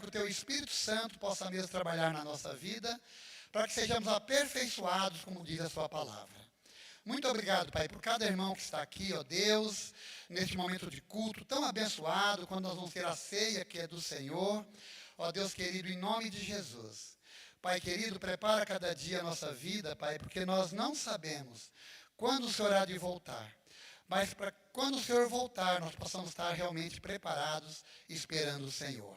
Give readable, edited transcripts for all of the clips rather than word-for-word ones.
o Teu Espírito Santo possa mesmo trabalhar na nossa vida, para que sejamos aperfeiçoados, como diz a Sua palavra. Muito obrigado, Pai, por cada irmão que está aqui, ó Deus, neste momento de culto tão abençoado, quando nós vamos ter a ceia que é do Senhor. Ó Deus querido, em nome de Jesus. Pai querido, prepara cada dia a nossa vida, Pai, porque nós não sabemos quando o Senhor há de voltar. Mas para quando o Senhor voltar, nós possamos estar realmente preparados, esperando o Senhor.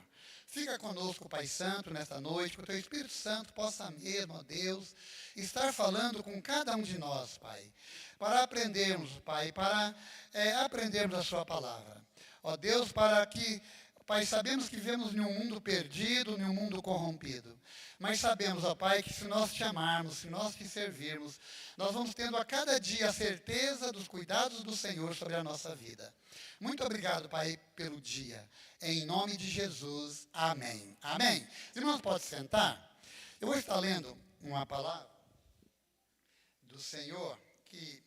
Fica conosco, Pai Santo, nesta noite, que o Teu Espírito Santo possa mesmo, ó Deus, estar falando com cada um de nós, Pai, para aprendermos, Pai, para aprendermos a Sua palavra. Ó Deus, para que, Pai, sabemos que vivemos em um mundo perdido, em um mundo corrompido. Mas sabemos, ó Pai, que se nós te amarmos, se nós te servirmos, nós vamos tendo a cada dia a certeza dos cuidados do Senhor sobre a nossa vida. Muito obrigado, Pai, pelo dia. Em nome de Jesus, amém. Amém. Os irmãos, podem sentar? Eu vou estar lendo uma palavra do Senhor que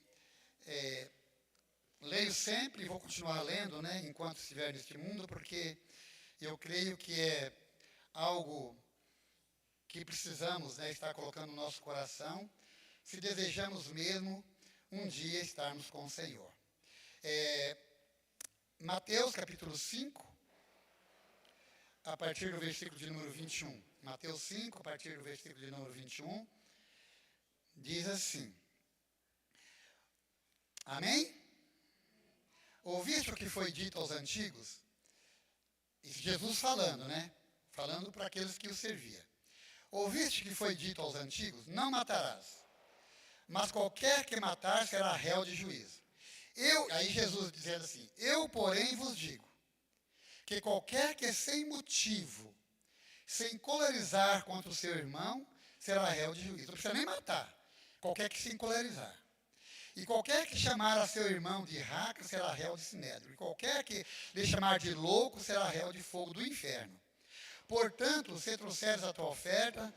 leio sempre e vou continuar lendo, né, enquanto estiver neste mundo, porque eu creio que é algo que precisamos, né, estar colocando no nosso coração, se desejamos mesmo um dia estarmos com o Senhor. Mateus capítulo 5, a partir do versículo de número 21. Mateus 5, a partir do versículo de número 21, diz assim. Amém? Ouviste o que foi dito aos antigos? Isso Jesus falando, né? Falando para aqueles que o serviam. Ouviste o que foi dito aos antigos? Não matarás. Mas qualquer que matar será réu de juízo. Aí Jesus dizendo assim, eu, porém, vos digo, que qualquer que sem motivo, sem colarizar contra o seu irmão, será réu de juízo. Não precisa nem matar. Qualquer que sem colarizar. E qualquer que chamar a seu irmão de raca, será réu de sinédrio. E qualquer que lhe chamar de louco, será réu de fogo do inferno. Portanto, se trouxeres a tua oferta,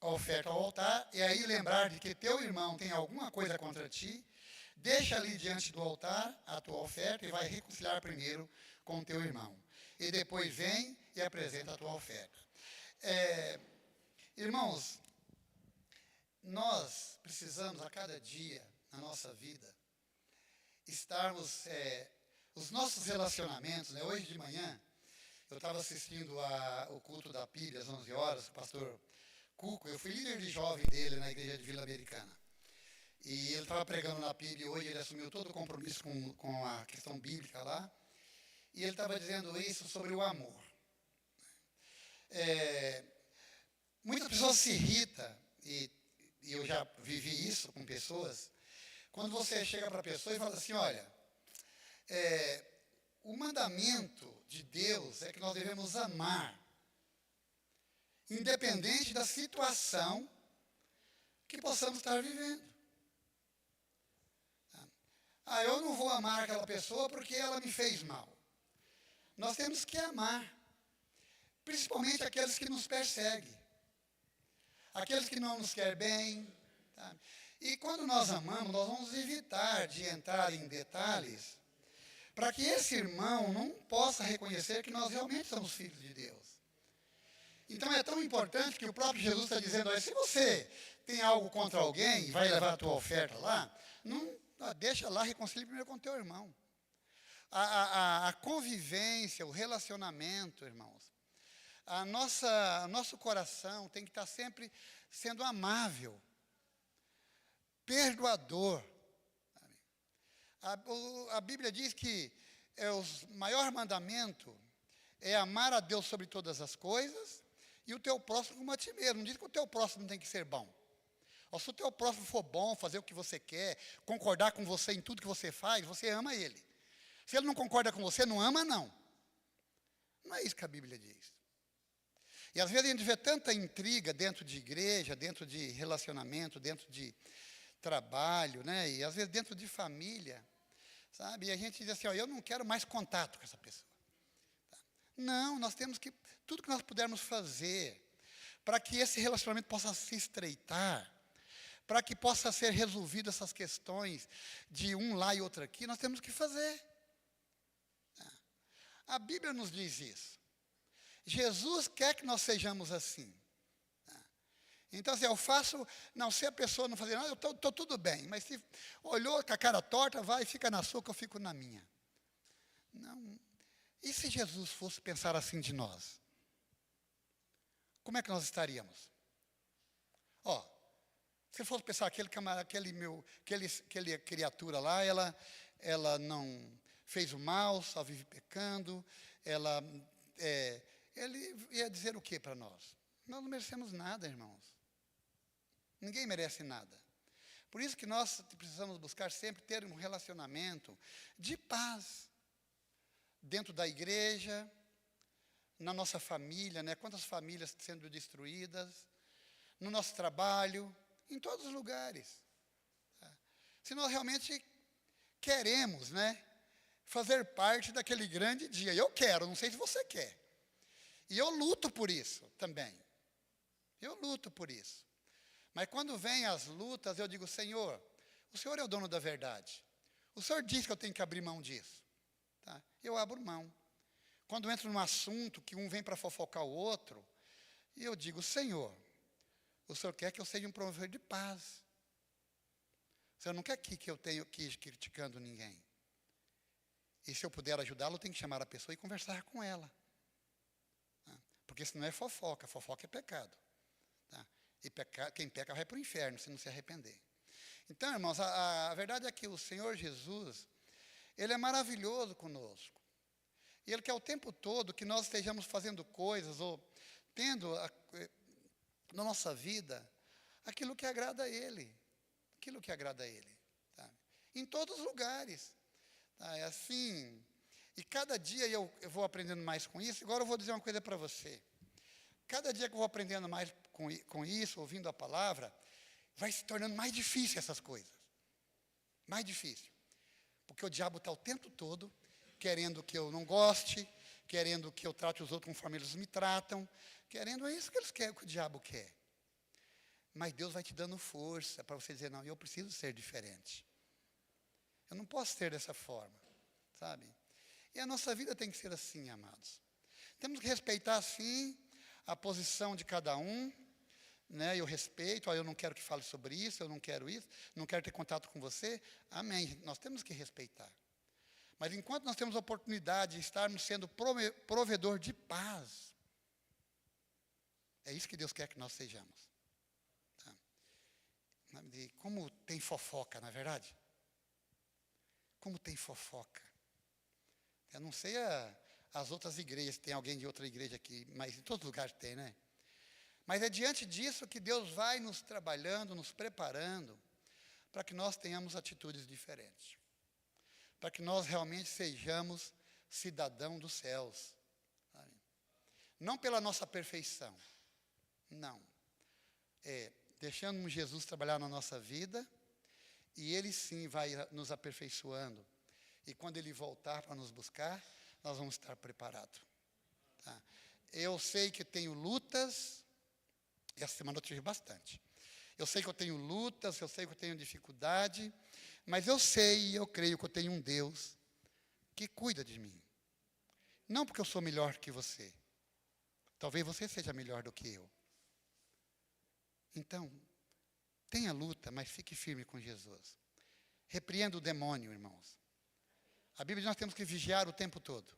a oferta ao altar, e aí lembrar de que teu irmão tem alguma coisa contra ti, deixa ali diante do altar a tua oferta e vai reconciliar primeiro com teu irmão. E depois vem e apresenta a tua oferta. Irmãos, nós precisamos a cada dia na nossa vida estarmos, os nossos relacionamentos, né? Hoje de manhã, eu estava assistindo o culto da PIB às 11 horas, o pastor Cuco, eu fui líder de jovem dele na igreja de Vila Americana. E ele estava pregando na PIB hoje, ele assumiu todo o compromisso com a questão bíblica lá, e ele estava dizendo isso sobre o amor. Muitas pessoas se irritam, e eu já vivi isso com pessoas, quando você chega para a pessoa e fala assim, olha, o mandamento de Deus é que nós devemos amar, independente da situação que possamos estar vivendo. Eu não vou amar aquela pessoa porque ela me fez mal. Nós temos que amar, principalmente aqueles que nos perseguem, aqueles que não nos querem bem. Tá? E quando nós amamos, nós vamos evitar de entrar em detalhes, para que esse irmão não possa reconhecer que nós realmente somos filhos de Deus. Então é tão importante que o próprio Jesus está dizendo, olha, se você tem algo contra alguém e vai levar a tua oferta lá, deixa lá, reconcilie primeiro com o teu irmão. A convivência, o relacionamento, irmãos, nosso coração tem que estar sempre sendo amável, perdoador. A Bíblia diz que o maior mandamento é amar a Deus sobre todas as coisas e o teu próximo como a ti mesmo. Não diz que o teu próximo tem que ser bom. Ou se o teu próximo for bom, fazer o que você quer, concordar com você em tudo que você faz, você ama ele. Se ele não concorda com você, não ama, não. Não é isso que a Bíblia diz. E às vezes a gente vê tanta intriga dentro de igreja, dentro de relacionamento, dentro de trabalho, né? E às vezes dentro de família, sabe? E a gente diz assim, eu não quero mais contato com essa pessoa. Não, nós temos que, tudo que nós pudermos fazer para que esse relacionamento possa se estreitar, para que possa ser resolvido essas questões de um lá e outro aqui, nós temos que fazer. A Bíblia nos diz isso. Jesus quer que nós sejamos assim. Então, assim, eu faço, não, se a pessoa não fazer nada, eu estou tudo bem. Mas se olhou com a cara torta, vai, fica na sua, que eu fico na minha. Não. E se Jesus fosse pensar assim de nós? Como é que nós estaríamos? Ó, se fosse pensar aquele criatura lá, ela não fez o mal, só vive pecando, ele ia dizer o que para nós? Nós não merecemos nada, irmãos. Ninguém merece nada. Por isso que nós precisamos buscar sempre ter um relacionamento de paz. Dentro da igreja, na nossa família, né? Quantas famílias sendo destruídas, no nosso trabalho, em todos os lugares. Tá? Se nós realmente queremos, né, fazer parte daquele grande dia. Eu quero, não sei se você quer. E eu luto por isso também. Eu luto por isso. Mas quando vem as lutas, eu digo, Senhor, o Senhor é o dono da verdade. O Senhor diz que eu tenho que abrir mão disso. Tá? Eu abro mão. Quando entro num assunto que um vem para fofocar o outro, e eu digo, Senhor, o Senhor quer que eu seja um promovedor de paz. O Senhor não quer que eu tenha que ir criticando ninguém. E se eu puder ajudá-lo, eu tenho que chamar a pessoa e conversar com ela. Tá? Porque senão é fofoca. Fofoca é pecado. Tá? E quem peca vai para o inferno, se não se arrepender. Então, irmãos, a verdade é que o Senhor Jesus, Ele é maravilhoso conosco. E Ele quer o tempo todo que nós estejamos fazendo coisas, ou tendo na nossa vida, aquilo que agrada a Ele. Aquilo que agrada a Ele. Tá? Em todos os lugares. Tá? É assim. E cada dia eu vou aprendendo mais com isso. Agora eu vou dizer uma coisa para você. Cada dia que eu vou aprendendo mais com isso, ouvindo a palavra, vai se tornando mais difícil essas coisas. Mais difícil. Porque o diabo está o tempo todo querendo que eu não goste, querendo que eu trate os outros conforme eles me tratam, é isso que que o diabo quer. Mas Deus vai te dando força para você dizer, não, eu preciso ser diferente. Eu não posso ser dessa forma, sabe? E a nossa vida tem que ser assim, amados. Temos que respeitar, sim, a posição de cada um, né? Eu respeito, eu não quero que fale sobre isso, eu não quero isso, não quero ter contato com você. Amém, nós temos que respeitar. Mas enquanto nós temos a oportunidade de estarmos sendo provedor de paz, é isso que Deus quer que nós sejamos. Tá? E como tem fofoca, não é verdade? Como tem fofoca. Eu não sei as outras igrejas, tem alguém de outra igreja aqui, mas em todos os lugares tem, né? Mas é diante disso que Deus vai nos trabalhando, nos preparando, para que nós tenhamos atitudes diferentes. Para que nós realmente sejamos cidadão dos céus. Sabe? Não pela nossa perfeição. Não. Deixando Jesus trabalhar na nossa vida, e Ele sim vai nos aperfeiçoando. E quando Ele voltar para nos buscar, nós vamos estar preparados. Tá? Eu sei que tenho lutas, e essa semana eu tive bastante. Eu sei que eu tenho lutas, eu sei que eu tenho dificuldade, mas eu sei e eu creio que eu tenho um Deus que cuida de mim. Não porque eu sou melhor que você. Talvez você seja melhor do que eu. Então, tenha luta, mas fique firme com Jesus. Repreenda o demônio, irmãos. A Bíblia diz que nós temos que vigiar o tempo todo.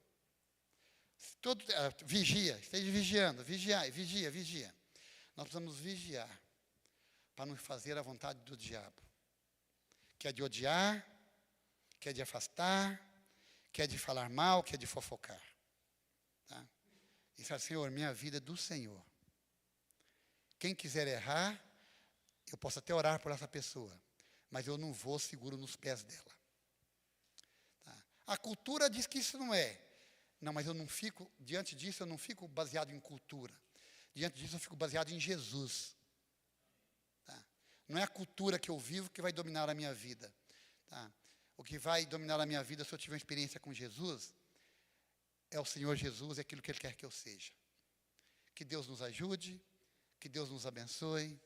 Vigia, esteja vigiando, vigia. Nós precisamos vigiar para não fazer a vontade do diabo. Que é de odiar, que é de afastar, que é de falar mal, que é de fofocar. Tá? E fala, Senhor, minha vida é do Senhor. Quem quiser errar, eu posso até orar por essa pessoa, mas eu não vou seguro nos pés dela. Tá? A cultura diz que isso não é. Não, mas eu não fico, diante disso, eu não fico baseado em cultura. Diante disso, eu fico baseado em Jesus. Tá? Não é a cultura que eu vivo que vai dominar a minha vida. Tá? O que vai dominar a minha vida, se eu tiver uma experiência com Jesus, é o Senhor Jesus, é aquilo que Ele quer que eu seja. Que Deus nos ajude, que Deus nos abençoe,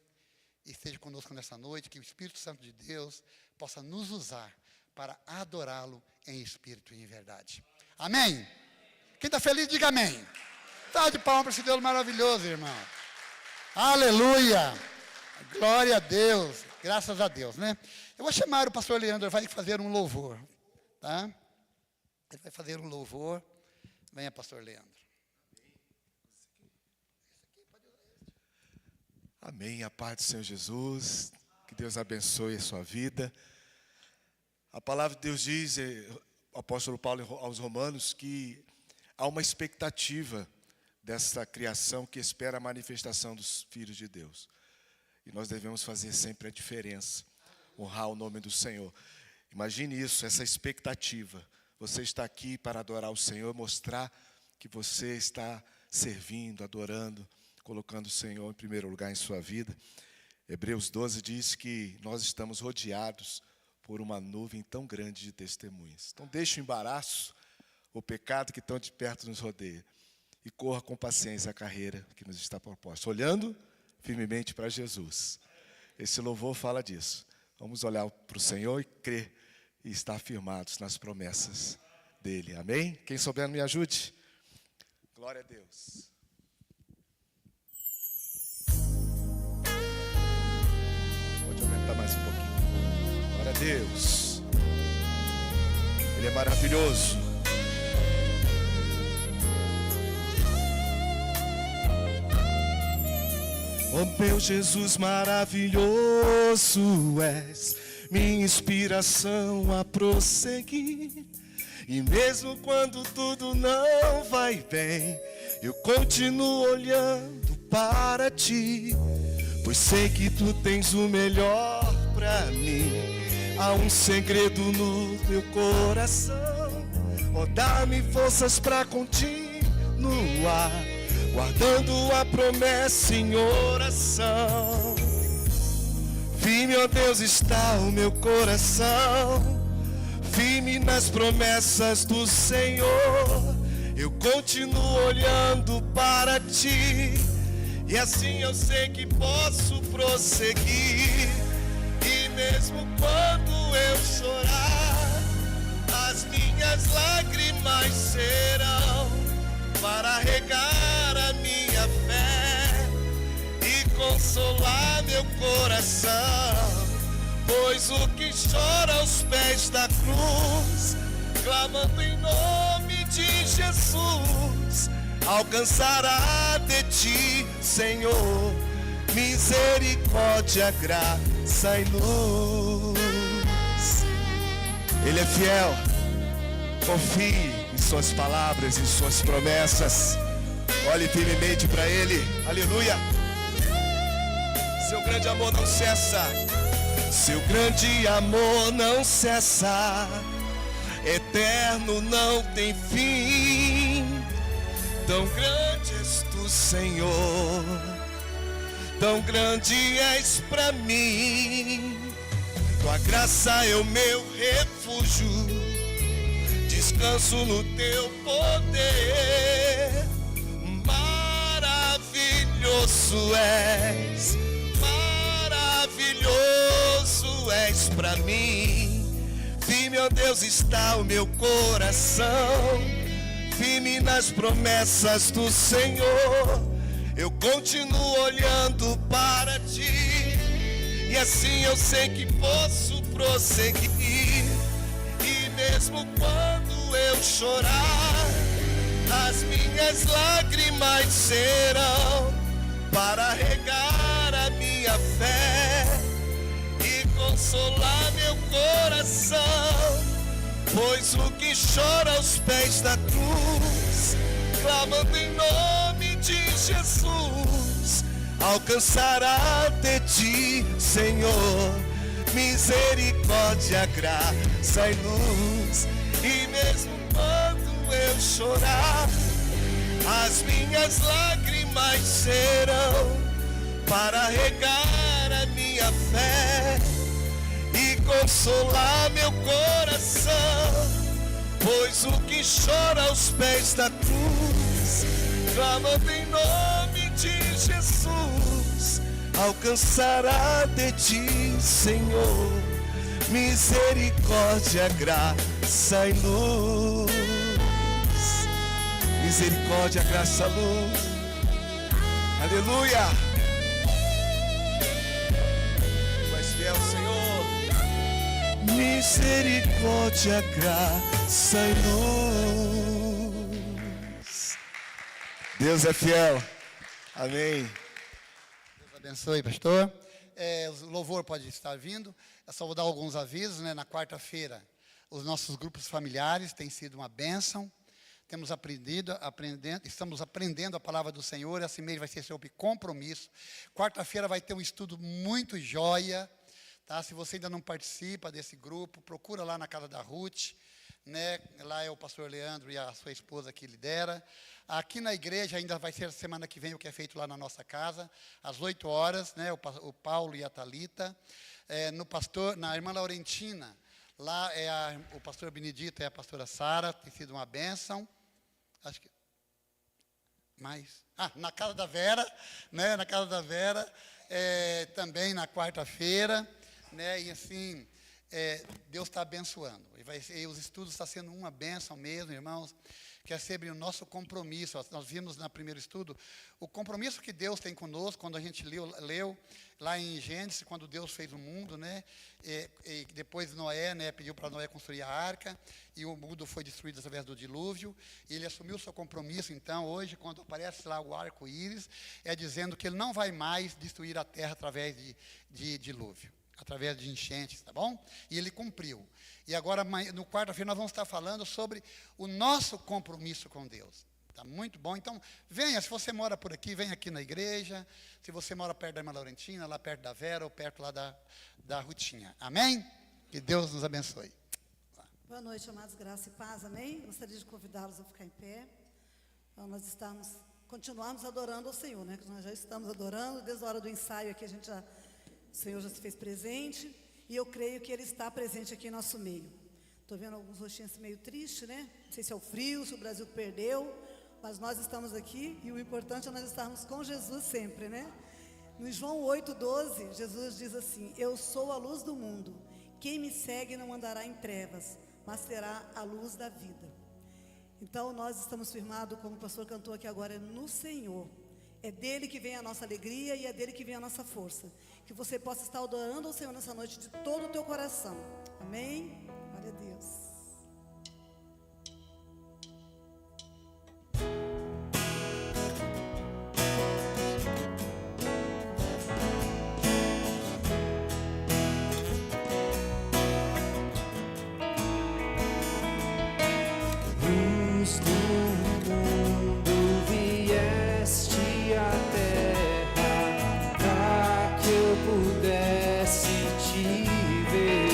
e esteja conosco nessa noite, que o Espírito Santo de Deus possa nos usar para adorá-lo em espírito e em verdade. Amém? Quem está feliz, diga amém. Tá de palmas para esse Deus maravilhoso, irmão. Aleluia. Glória a Deus. Graças a Deus, né? Eu vou chamar o pastor Leandro, vai fazer um louvor, tá? Ele vai fazer um louvor. Venha, pastor Leandro. Amém. A paz do Senhor Jesus. Que Deus abençoe a sua vida. A palavra de Deus diz, o apóstolo Paulo aos Romanos, que há uma expectativa dessa criação que espera a manifestação dos filhos de Deus. E nós devemos fazer sempre a diferença, honrar o nome do Senhor. Imagine isso, essa expectativa. Você está aqui para adorar o Senhor, mostrar que você está servindo, adorando, colocando o Senhor em primeiro lugar em sua vida. Hebreus 12 diz que nós estamos rodeados por uma nuvem tão grande de testemunhas. Então deixe o embaraço, o pecado que tão de perto nos rodeia, e corra com paciência a carreira que nos está proposta, olhando firmemente para Jesus. Esse louvor fala disso. Vamos olhar para o Senhor e crer e estar firmados nas promessas dEle. Amém? Quem souber, me ajude. Glória a Deus. Pode aumentar mais um pouquinho. Glória a Deus. Ele é maravilhoso. Oh, meu Jesus maravilhoso, és minha inspiração a prosseguir. E mesmo quando tudo não vai bem, eu continuo olhando para ti, pois sei que tu tens o melhor pra mim. Há um segredo no teu coração, oh, dá-me forças pra continuar, guardando a promessa em oração. Firme, ó Deus, está o meu coração, firme nas promessas do Senhor. Eu continuo olhando para ti, e assim eu sei que posso prosseguir. E mesmo quando eu chorar, as minhas lágrimas serão para regar a minha fé e consolar meu coração. Pois o que chora aos pés da cruz, clamando em nome de Jesus, alcançará de ti, Senhor, misericórdia, graça e luz. Ele é fiel, confie em suas palavras, em suas promessas. Olhe firmemente para Ele, aleluia. Seu grande amor não cessa, seu grande amor não cessa, eterno não tem fim. Tão grande és tu, Senhor, tão grande és pra mim. Tua graça é o meu refúgio, descanso no teu poder. Maravilhoso és, maravilhoso és pra mim. Firme, ó Deus, está o meu coração, firme nas promessas do Senhor. Eu continuo olhando para ti, e assim eu sei que posso prosseguir. E mesmo quando eu chorar, as minhas lágrimas serão para regar a minha fé e consolar meu coração. Pois o que chora aos pés da cruz, clamando em nome de Jesus, alcançará de ti, Senhor, misericórdia, graça e luz. E mesmo quando eu chorar, as minhas lágrimas serão para regar a minha fé e consolar meu coração. Pois o que chora aos pés da cruz, clamando em nome de Jesus, alcançará de ti, Senhor, misericórdia, graça e luz. Misericórdia, graça, luz. Aleluia. Tu és fiel, Senhor. Misericórdia, graça e luz. Deus é fiel. Amém. Deus abençoe, pastor. O louvor pode estar vindo. Eu só vou dar alguns avisos, né? Na quarta-feira, os nossos grupos familiares têm sido uma bênção. Estamos aprendendo a palavra do Senhor. Esse mês vai ser sobre compromisso. Quarta-feira vai ter um estudo muito joia. Tá? Se você ainda não participa desse grupo, procura lá na casa da Ruth. Né? Lá é o pastor Leandro e a sua esposa que lidera. Aqui na igreja ainda vai ser semana que vem o que é feito lá na nossa casa, às 8 horas, né? O Paulo e a Thalita. Na irmã Laurentina, lá o pastor Benedito e a pastora Sara, tem sido uma bênção. Acho que mais. Na casa da Vera, né? Na casa da Vera, também na quarta-feira, né? E assim, Deus está abençoando. E os estudos estão sendo uma bênção mesmo, irmãos, que é sempre o nosso compromisso. Nós vimos no primeiro estudo o compromisso que Deus tem conosco, quando a gente leu lá em Gênesis, quando Deus fez o mundo, né? E depois Noé, né, pediu para Noé construir a arca, e o mundo foi destruído através do dilúvio, e ele assumiu o seu compromisso. Então, hoje, quando aparece lá o arco-íris, é dizendo que ele não vai mais destruir a terra através de dilúvio, através de enchentes, tá bom? E ele cumpriu. E agora, no quarta-feira, nós vamos estar falando sobre o nosso compromisso com Deus. Tá muito bom. Então, venha, se você mora por aqui, venha aqui na igreja. Se você mora perto da irmã Laurentina, lá perto da Vera, ou perto lá da Rutinha. Amém? Que Deus nos abençoe. Boa noite, amados, graça e paz, amém? Gostaria de convidá-los a ficar em pé. Então, nós continuamos adorando ao Senhor, né? Que nós já estamos adorando, desde a hora do ensaio aqui, o Senhor já se fez presente, e eu creio que Ele está presente aqui em nosso meio. Estou vendo alguns rostinhos meio tristes, né? Não sei se é o frio, se o Brasil perdeu, mas nós estamos aqui, e o importante é nós estarmos com Jesus sempre, né? No João 8,12, Jesus diz assim: eu sou a luz do mundo, quem me segue não andará em trevas, mas terá a luz da vida. Então nós estamos firmados, como o pastor cantou aqui agora, no Senhor. É dele que vem a nossa alegria e é dele que vem a nossa força. Que você possa estar adorando ao Senhor nessa noite de todo o teu coração. Amém? Glória a Deus. Luz do mundo vieste à terra para que eu pudesse te ver.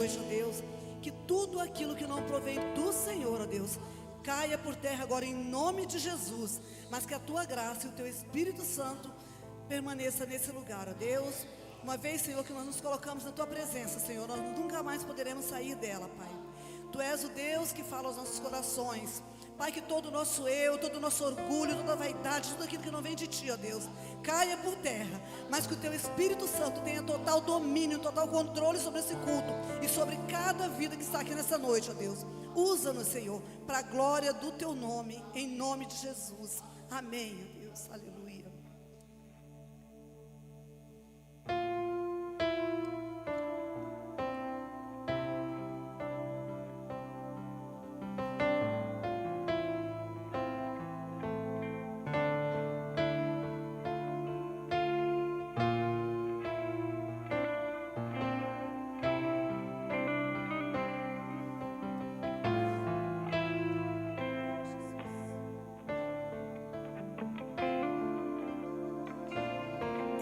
noite, ó Deus, que tudo aquilo que não provém do Senhor, ó Deus, caia por terra agora em nome de Jesus, mas que a tua graça e o teu Espírito Santo permaneça nesse lugar, ó Deus. Uma vez, Senhor, que nós nos colocamos na tua presença, Senhor, nós nunca mais poderemos sair dela, Pai. Tu és o Deus que fala aos nossos corações, Pai, que todo o nosso eu, todo o nosso orgulho, toda a vaidade, tudo aquilo que não vem de ti, ó Deus, caia por terra, mas que o teu Espírito Santo tenha total domínio, total controle sobre esse culto e sobre cada vida que está aqui nessa noite, ó Deus. Usa-nos, Senhor, para a glória do teu nome, em nome de Jesus. Amém, ó Deus, aleluia.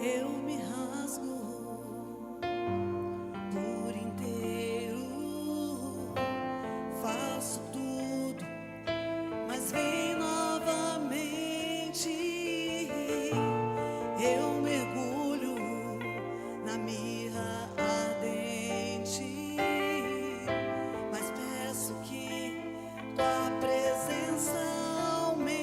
Eu me rasgo por inteiro, faço tudo, mas vem novamente. Eu mergulho na mirra ardente, mas peço que tua presença aumente.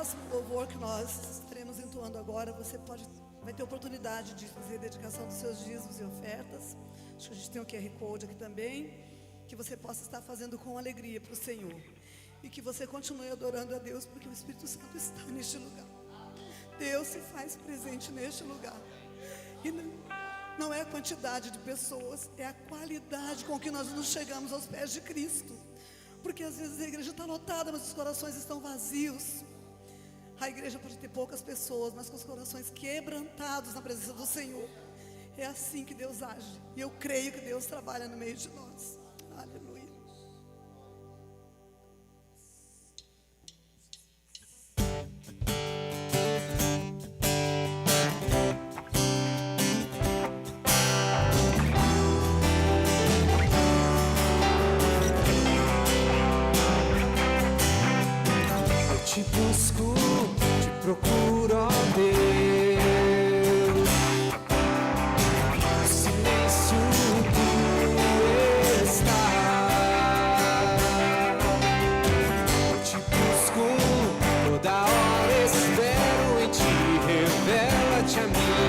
próximo louvor que nós estaremos entoando agora, você vai ter oportunidade de fazer a dedicação dos seus dízimos e ofertas. Acho que a gente tem o QR Code aqui também, que você possa estar fazendo com alegria para o Senhor. E que você continue adorando a Deus, porque o Espírito Santo está neste lugar. Deus se faz presente neste lugar. E não é a quantidade de pessoas, é a qualidade com que nós nos chegamos aos pés de Cristo. Porque às vezes a igreja está lotada, mas os corações estão vazios. A igreja pode ter poucas pessoas, mas com os corações quebrantados na presença do Senhor. É assim que Deus age. E eu creio que Deus trabalha no meio de nós. Aleluia. Eu te busco, te procuro, ó Deus. No silêncio tu estás. Eu te busco, toda hora espero em ti. Revela-te a mim,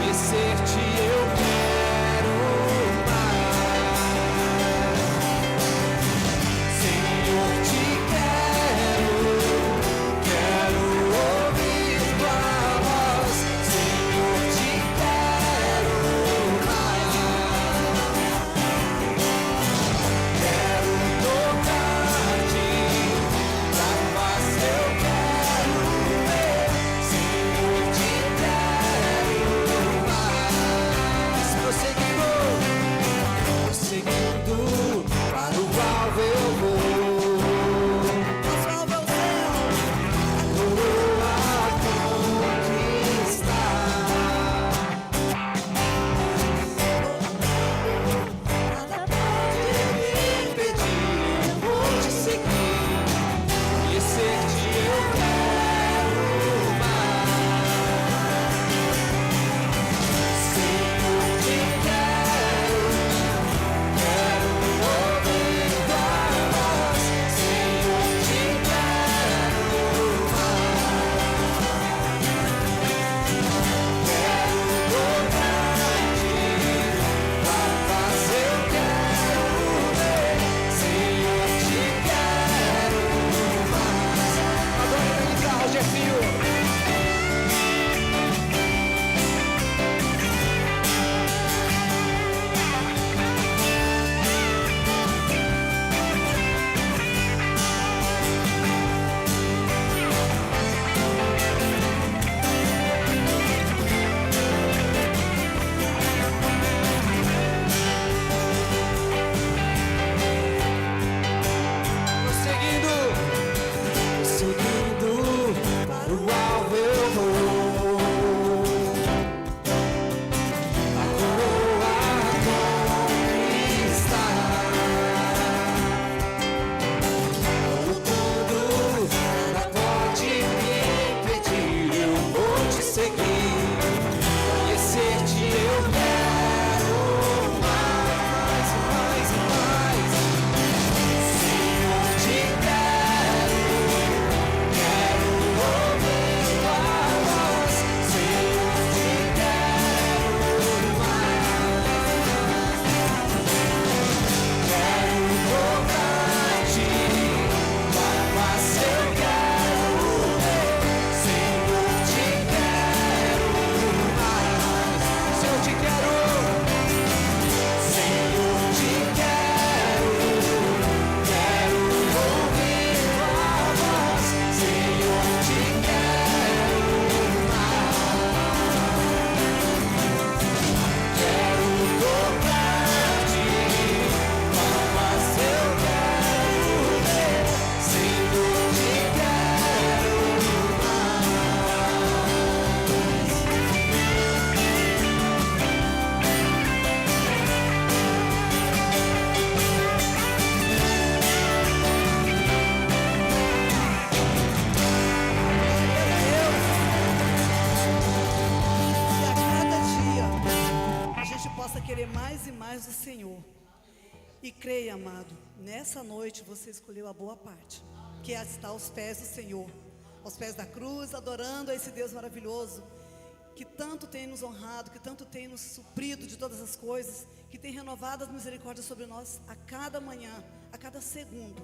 conhecer-te eu quero mais. Senhor, te quero ouvir tua voz. Senhor, te quero mais. Quero tocar-te, da paz eu quero ver. Senhor, te quero mais. Prosseguindo, para o alvo eu vou. Nosso alvo é o céu. Coroa conquistar. Nada pode me Impedir, eu vou te seguir. Conhecer-te eu quero mais. Senhor, te quero ouvir tua voz. Senhor, te quero mais. Quero tocar-te, tua paz eu quero ver. Senhor, te quero mais. Agora vem guitarra, Jefinho. Prosseguindo, para o alvo eu vou. A coroa conquistar. Lutando, nada pode me impedir. Eu vou te seguir. Conhecer-te eu quero mais, mais, mais. Senhor, te quero ouvir tua voz. Senhor, te quero mais. Quero tocar-te, tua paz eu quero ver. Senhor, te quero mais. Senhor, te quero. Senhor, te quero ouvir tua voz. Senhor, te quero mais. Quero tocar-te, tua paz eu quero ver. Senhor, te quero E a cada dia a gente possa querer mais e mais do Senhor. E creia, amado, nessa noite você escolheu a boa parte, que é estar aos pés do Senhor, aos pés da cruz, adorando a esse Deus maravilhoso, que tanto tem nos honrado, que tanto tem nos suprido de todas as coisas, que tem renovado as misericórdias sobre nós a cada manhã, a cada segundo.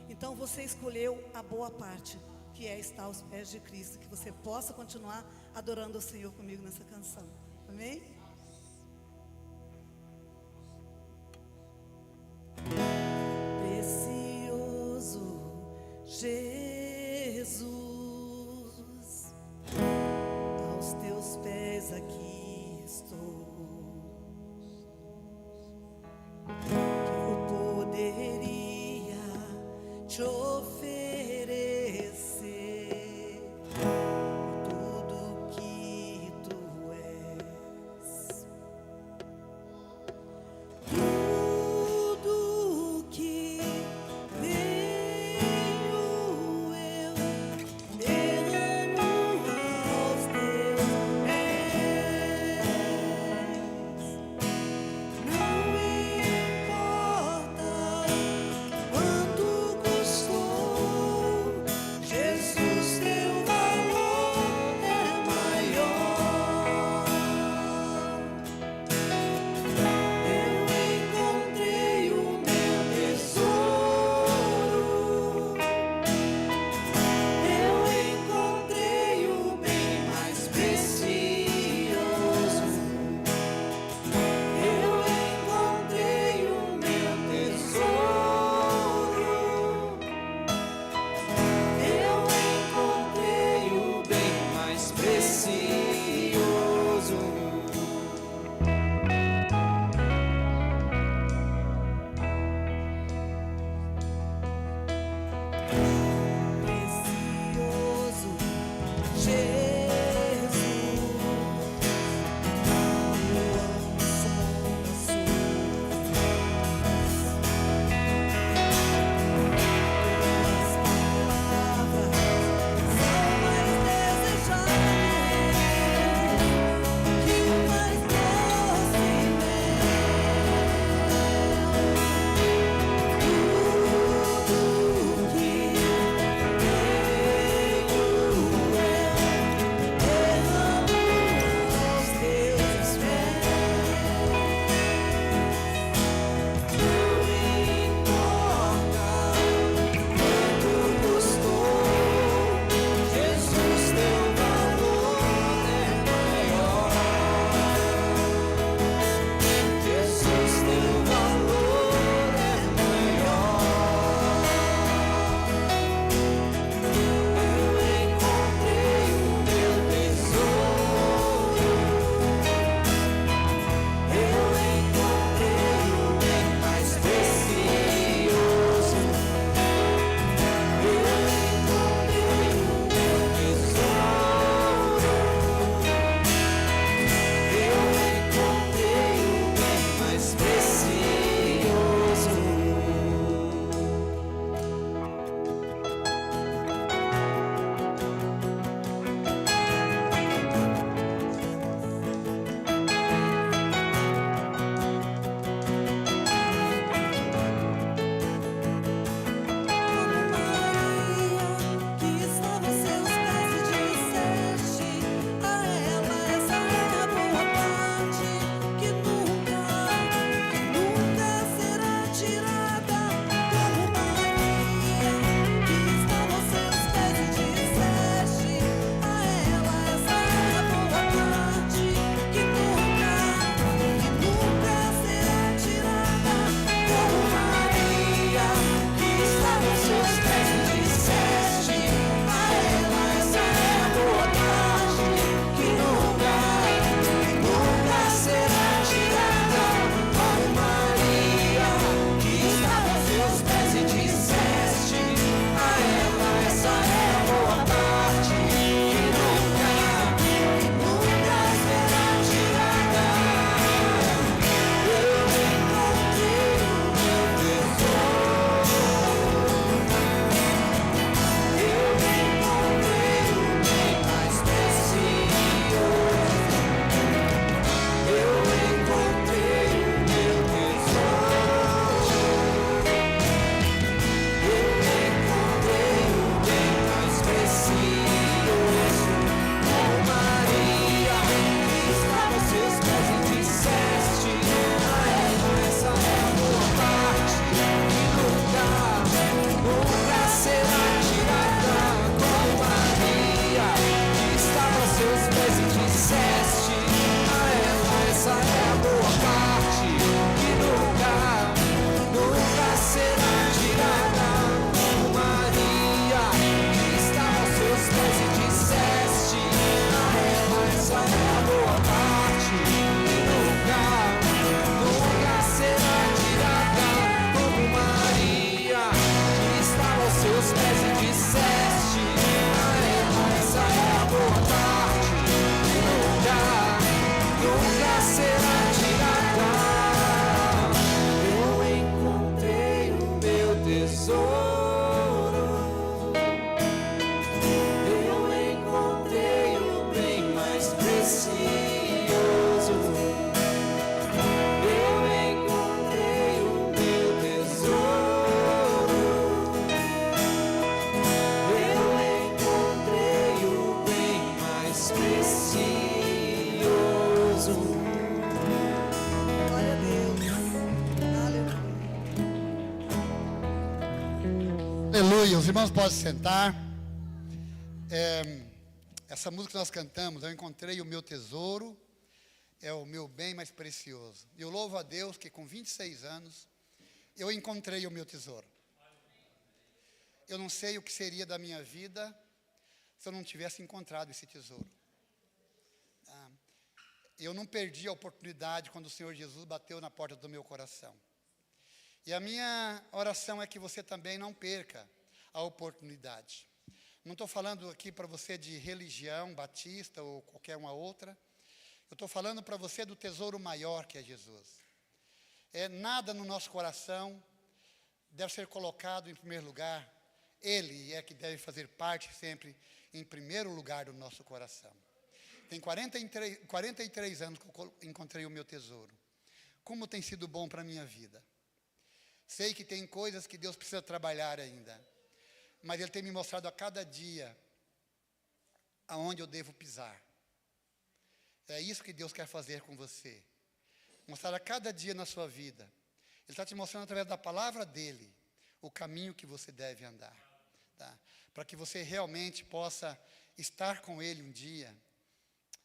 Então você escolheu a boa parte, que é estar aos pés de Cristo, que você possa continuar adorando o Senhor comigo nessa canção. Amém? Precioso Jesus, aos teus pés aqui estou. Que eu poderia te oferecer tudo que tu és, tudo que tenho Aleluia. Os irmãos podem sentar. Essa música que nós cantamos, eu encontrei o meu tesouro, é o meu bem mais precioso. E eu louvo a Deus que com 26 anos, eu encontrei o meu tesouro. Eu não sei o que seria da minha vida se eu não tivesse encontrado esse tesouro. Eu não perdi a oportunidade quando o Senhor Jesus bateu na porta do meu coração. E a minha oração é que você também não perca a oportunidade. Não estou falando aqui para você de religião batista ou qualquer uma outra. Eu estou falando para você do tesouro maior que é Jesus. Nada no nosso coração deve ser colocado em primeiro lugar. Ele é que deve fazer parte sempre em primeiro lugar do nosso coração. Tem 43 anos que eu encontrei o meu tesouro. Como tem sido bom para a minha vida. Sei que tem coisas que Deus precisa trabalhar ainda. Mas Ele tem me mostrado a cada dia aonde eu devo pisar. É isso que Deus quer fazer com você. Mostrar a cada dia na sua vida. Ele está te mostrando através da palavra dEle o caminho que você deve andar. Tá? Para que você realmente possa estar com Ele um dia,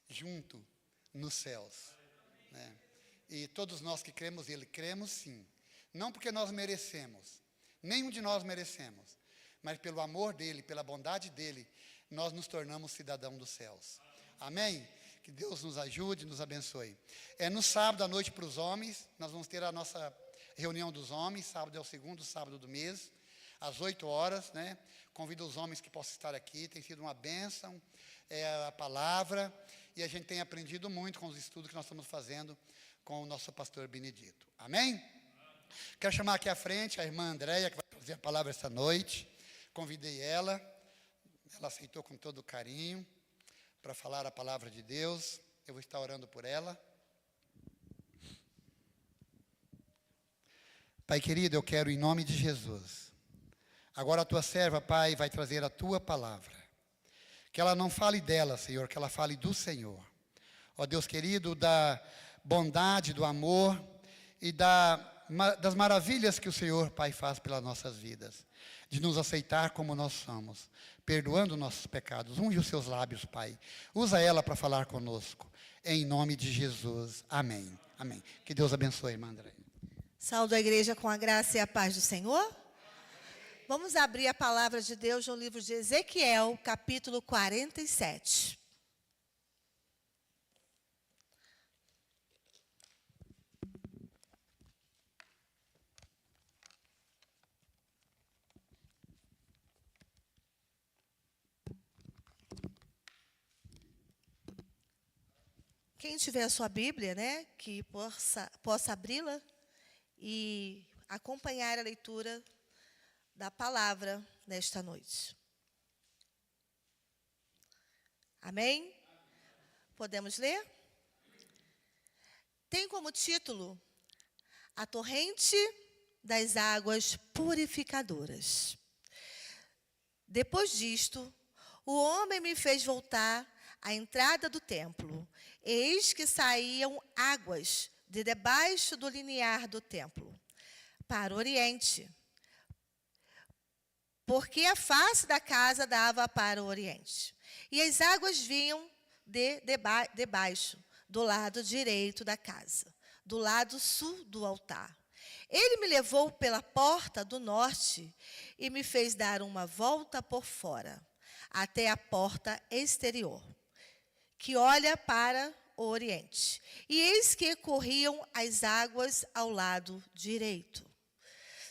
junto nos céus. Né? E todos nós que cremos nele, cremos sim. Não porque nós merecemos, nenhum de nós merecemos, mas pelo amor dele, pela bondade dele, nós nos tornamos cidadãos dos céus. Amém? Que Deus nos ajude, nos abençoe. No sábado à noite para os homens, nós vamos ter a nossa reunião dos homens, sábado é o segundo sábado do mês, às 8 horas, né? Convido os homens que possam estar aqui, tem sido uma bênção, a palavra, e a gente tem aprendido muito com os estudos que nós estamos fazendo com o nosso pastor Benedito. Amém? Quero chamar aqui à frente a irmã Andréia, que vai trazer a palavra esta noite. Convidei ela aceitou com todo carinho para falar a palavra de Deus. Eu vou estar orando por ela. Pai querido, eu quero em nome de Jesus. Agora a tua serva, Pai, vai trazer a tua palavra. Que ela não fale dela, Senhor, que ela fale do Senhor. Ó Deus querido, da bondade, do amor e das maravilhas que o Senhor, Pai, faz pelas nossas vidas. De nos aceitar como nós somos, perdoando nossos pecados. Unge os seus lábios, Pai. Usa ela para falar conosco. Em nome de Jesus. Amém. Amém. Que Deus abençoe, irmã André. Saúdo a igreja com a graça e a paz do Senhor. Vamos abrir a palavra de Deus no livro de Ezequiel, capítulo 47. Quem tiver a sua Bíblia, né, que possa abri-la e acompanhar a leitura da palavra nesta noite. Amém? Podemos ler? Tem como título A Torrente das Águas Purificadoras. Depois disto, o homem me fez voltar à entrada do templo. Eis que saíam águas de debaixo do limiar do templo, para o oriente, porque a face da casa dava para o oriente. E as águas vinham debaixo, do lado direito da casa, do lado sul do altar. Ele me levou pela porta do norte e me fez dar uma volta por fora, até a porta exterior, que olha para o oriente. E eis que corriam as águas ao lado direito.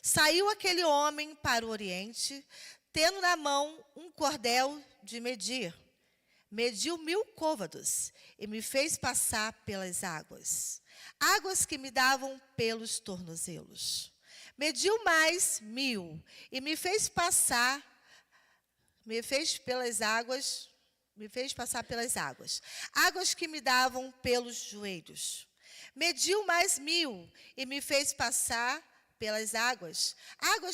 Saiu aquele homem para o oriente, tendo na mão um cordel de medir. Mediu 1000 côvados e me fez passar pelas águas. Águas que me davam pelos tornozelos. Mediu mais 1000 e me fez passar pelas águas. Águas que me davam pelos joelhos. Mediu mais 1000 e me fez passar pelas águas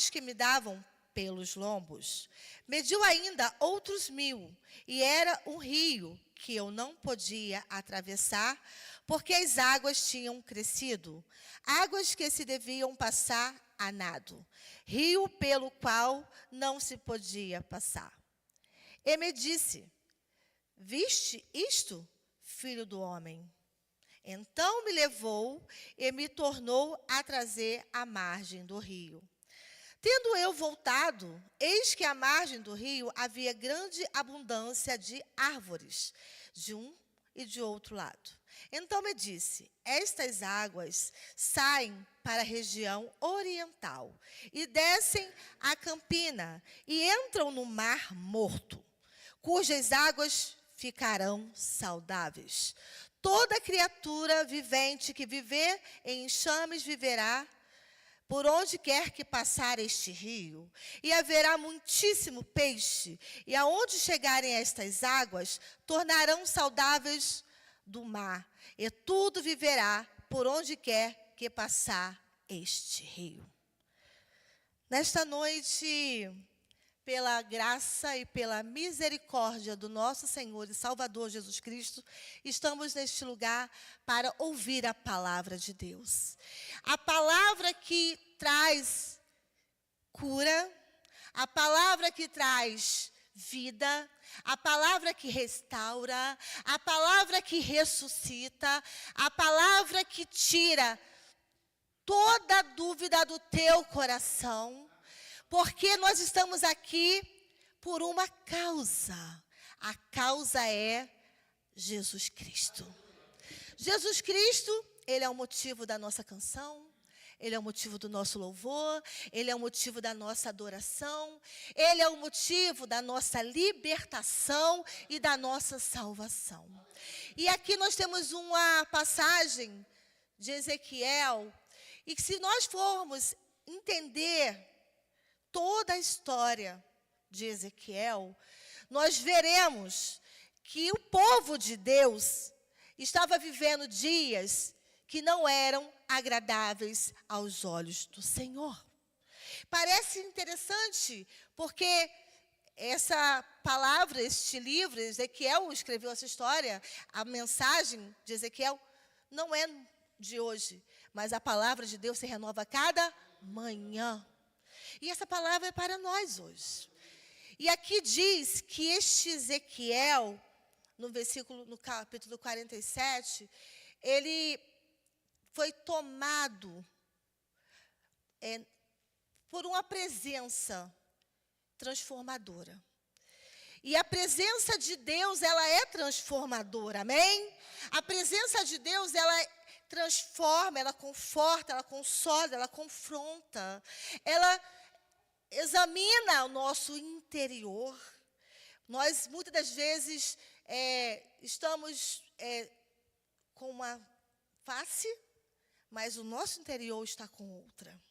que me davam pelos lombos. Mediu ainda outros 1000, e era um rio que eu não podia atravessar, porque as águas tinham crescido, águas que se deviam passar a nado, rio pelo qual não se podia passar. E me disse: viste isto, filho do homem? Então me levou e me tornou a trazer à margem do rio. Tendo eu voltado, eis que à margem do rio havia grande abundância de árvores, de um e de outro lado. Então me disse: estas águas saem para a região oriental e descem a campina e entram no mar morto, cujas águas ficarão saudáveis. Toda criatura vivente que viver em enxames viverá por onde quer que passar este rio, e haverá muitíssimo peixe, e aonde chegarem estas águas, tornarão saudáveis do mar, e tudo viverá por onde quer que passar este rio. Nesta noite, pela graça e pela misericórdia do nosso Senhor e Salvador Jesus Cristo, estamos neste lugar para ouvir a palavra de Deus. A palavra que traz cura, a palavra que traz vida, a palavra que restaura, a palavra que ressuscita, a palavra que tira toda dúvida do teu coração. Porque nós estamos aqui por uma causa. A causa é Jesus Cristo. Jesus Cristo, Ele é o motivo da nossa canção, Ele é o motivo do nosso louvor, Ele é o motivo da nossa adoração, Ele é o motivo da nossa libertação e da nossa salvação. E aqui nós temos uma passagem de Ezequiel, e que se nós formos entender toda a história de Ezequiel, nós veremos que o povo de Deus estava vivendo dias que não eram agradáveis aos olhos do Senhor. Parece interessante, porque essa palavra, este livro, Ezequiel escreveu essa história, a mensagem de Ezequiel não é de hoje, mas a palavra de Deus se renova a cada manhã. E essa palavra é para nós hoje. E aqui diz que este Ezequiel, no capítulo 47, ele foi tomado por uma presença transformadora. E a presença de Deus, ela é transformadora, amém? A presença de Deus, ela transforma, ela conforta, ela consola, ela confronta, ela examina o nosso interior. Nós, muitas das vezes, estamos com uma face, mas o nosso interior está com outra.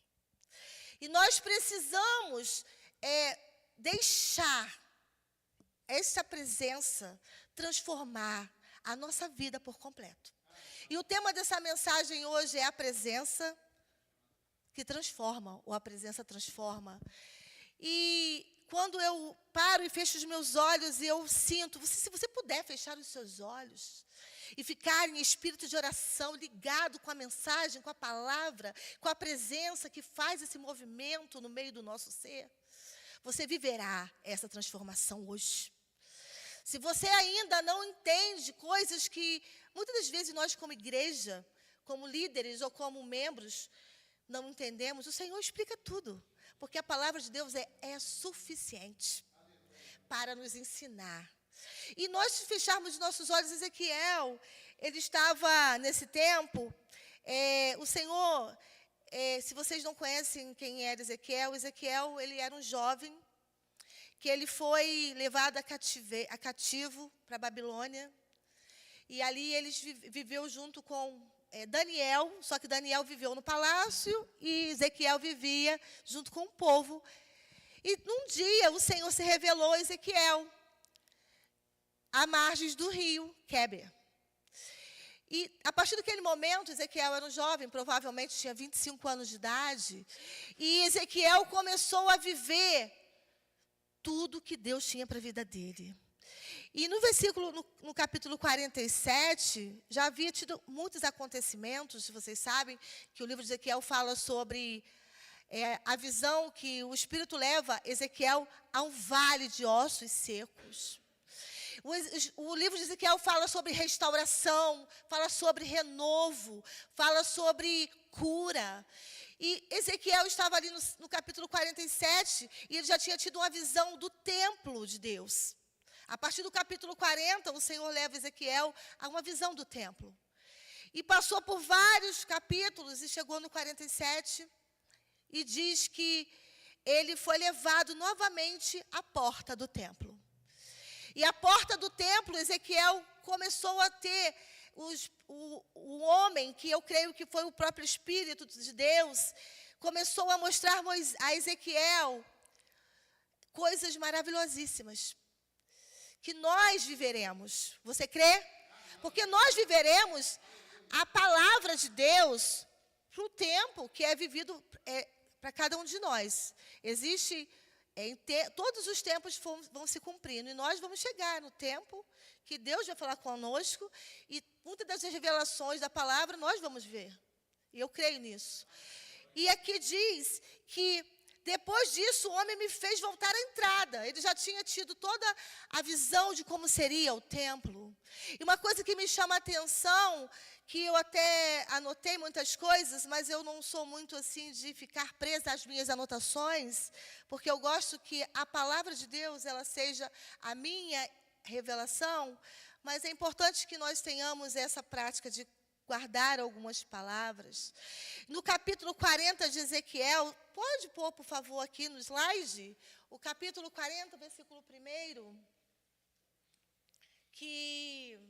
E nós precisamos deixar essa presença transformar a nossa vida por completo. E o tema dessa mensagem hoje é a presença que transforma, ou a presença transforma. E quando eu paro e fecho os meus olhos e eu sinto, se você puder fechar os seus olhos e ficar em espírito de oração, ligado com a mensagem, com a palavra, com a presença que faz esse movimento no meio do nosso ser, você viverá essa transformação hoje. Se você ainda não entende coisas que muitas das vezes nós como igreja, como líderes ou como membros, não entendemos, o Senhor explica tudo. Porque a palavra de Deus é suficiente para nos ensinar. E nós, se fecharmos nossos olhos, Ezequiel, ele estava nesse tempo, o Senhor, se vocês não conhecem quem era Ezequiel, ele era um jovem que ele foi levado a cativo para a Babilônia. E ali ele viveu junto com Daniel, só que Daniel viveu no palácio e Ezequiel vivia junto com o povo. E num dia o Senhor se revelou a Ezequiel, à margens do rio Queber. E a partir daquele momento, Ezequiel era um jovem, provavelmente tinha 25 anos de idade, e Ezequiel começou a viver tudo que Deus tinha para a vida dele. E no capítulo 47, já havia tido muitos acontecimentos, vocês sabem que o livro de Ezequiel fala sobre a visão que o Espírito leva Ezequiel a um vale de ossos secos. O livro de Ezequiel fala sobre restauração, fala sobre renovo, fala sobre cura. E Ezequiel estava ali no capítulo 47 e ele já tinha tido uma visão do templo de Deus. A partir do capítulo 40, o Senhor leva Ezequiel a uma visão do templo. E passou por vários capítulos e chegou no 47 e diz que ele foi levado novamente à porta do templo. E a porta do templo, Ezequiel começou a ter o homem, que eu creio que foi o próprio Espírito de Deus, começou a mostrar a Ezequiel coisas maravilhosíssimas, que nós viveremos. Você crê? Porque nós viveremos a palavra de Deus para o tempo que é vivido para cada um de nós. Existe... todos os tempos vão se cumprindo e nós vamos chegar no tempo que Deus vai falar conosco e muitas das revelações da palavra nós vamos ver. E eu creio nisso. E aqui diz que depois disso o homem me fez voltar à entrada. Ele já tinha tido toda a visão de como seria o templo. E uma coisa que me chama a atenção, que eu até anotei muitas coisas, mas eu não sou muito assim de ficar presa às minhas anotações, porque eu gosto que a palavra de Deus ela seja a minha revelação, mas é importante que nós tenhamos essa prática de guardar algumas palavras. No capítulo 40 de Ezequiel, pode pôr, por favor, aqui no slide, o capítulo 40, versículo 1, que...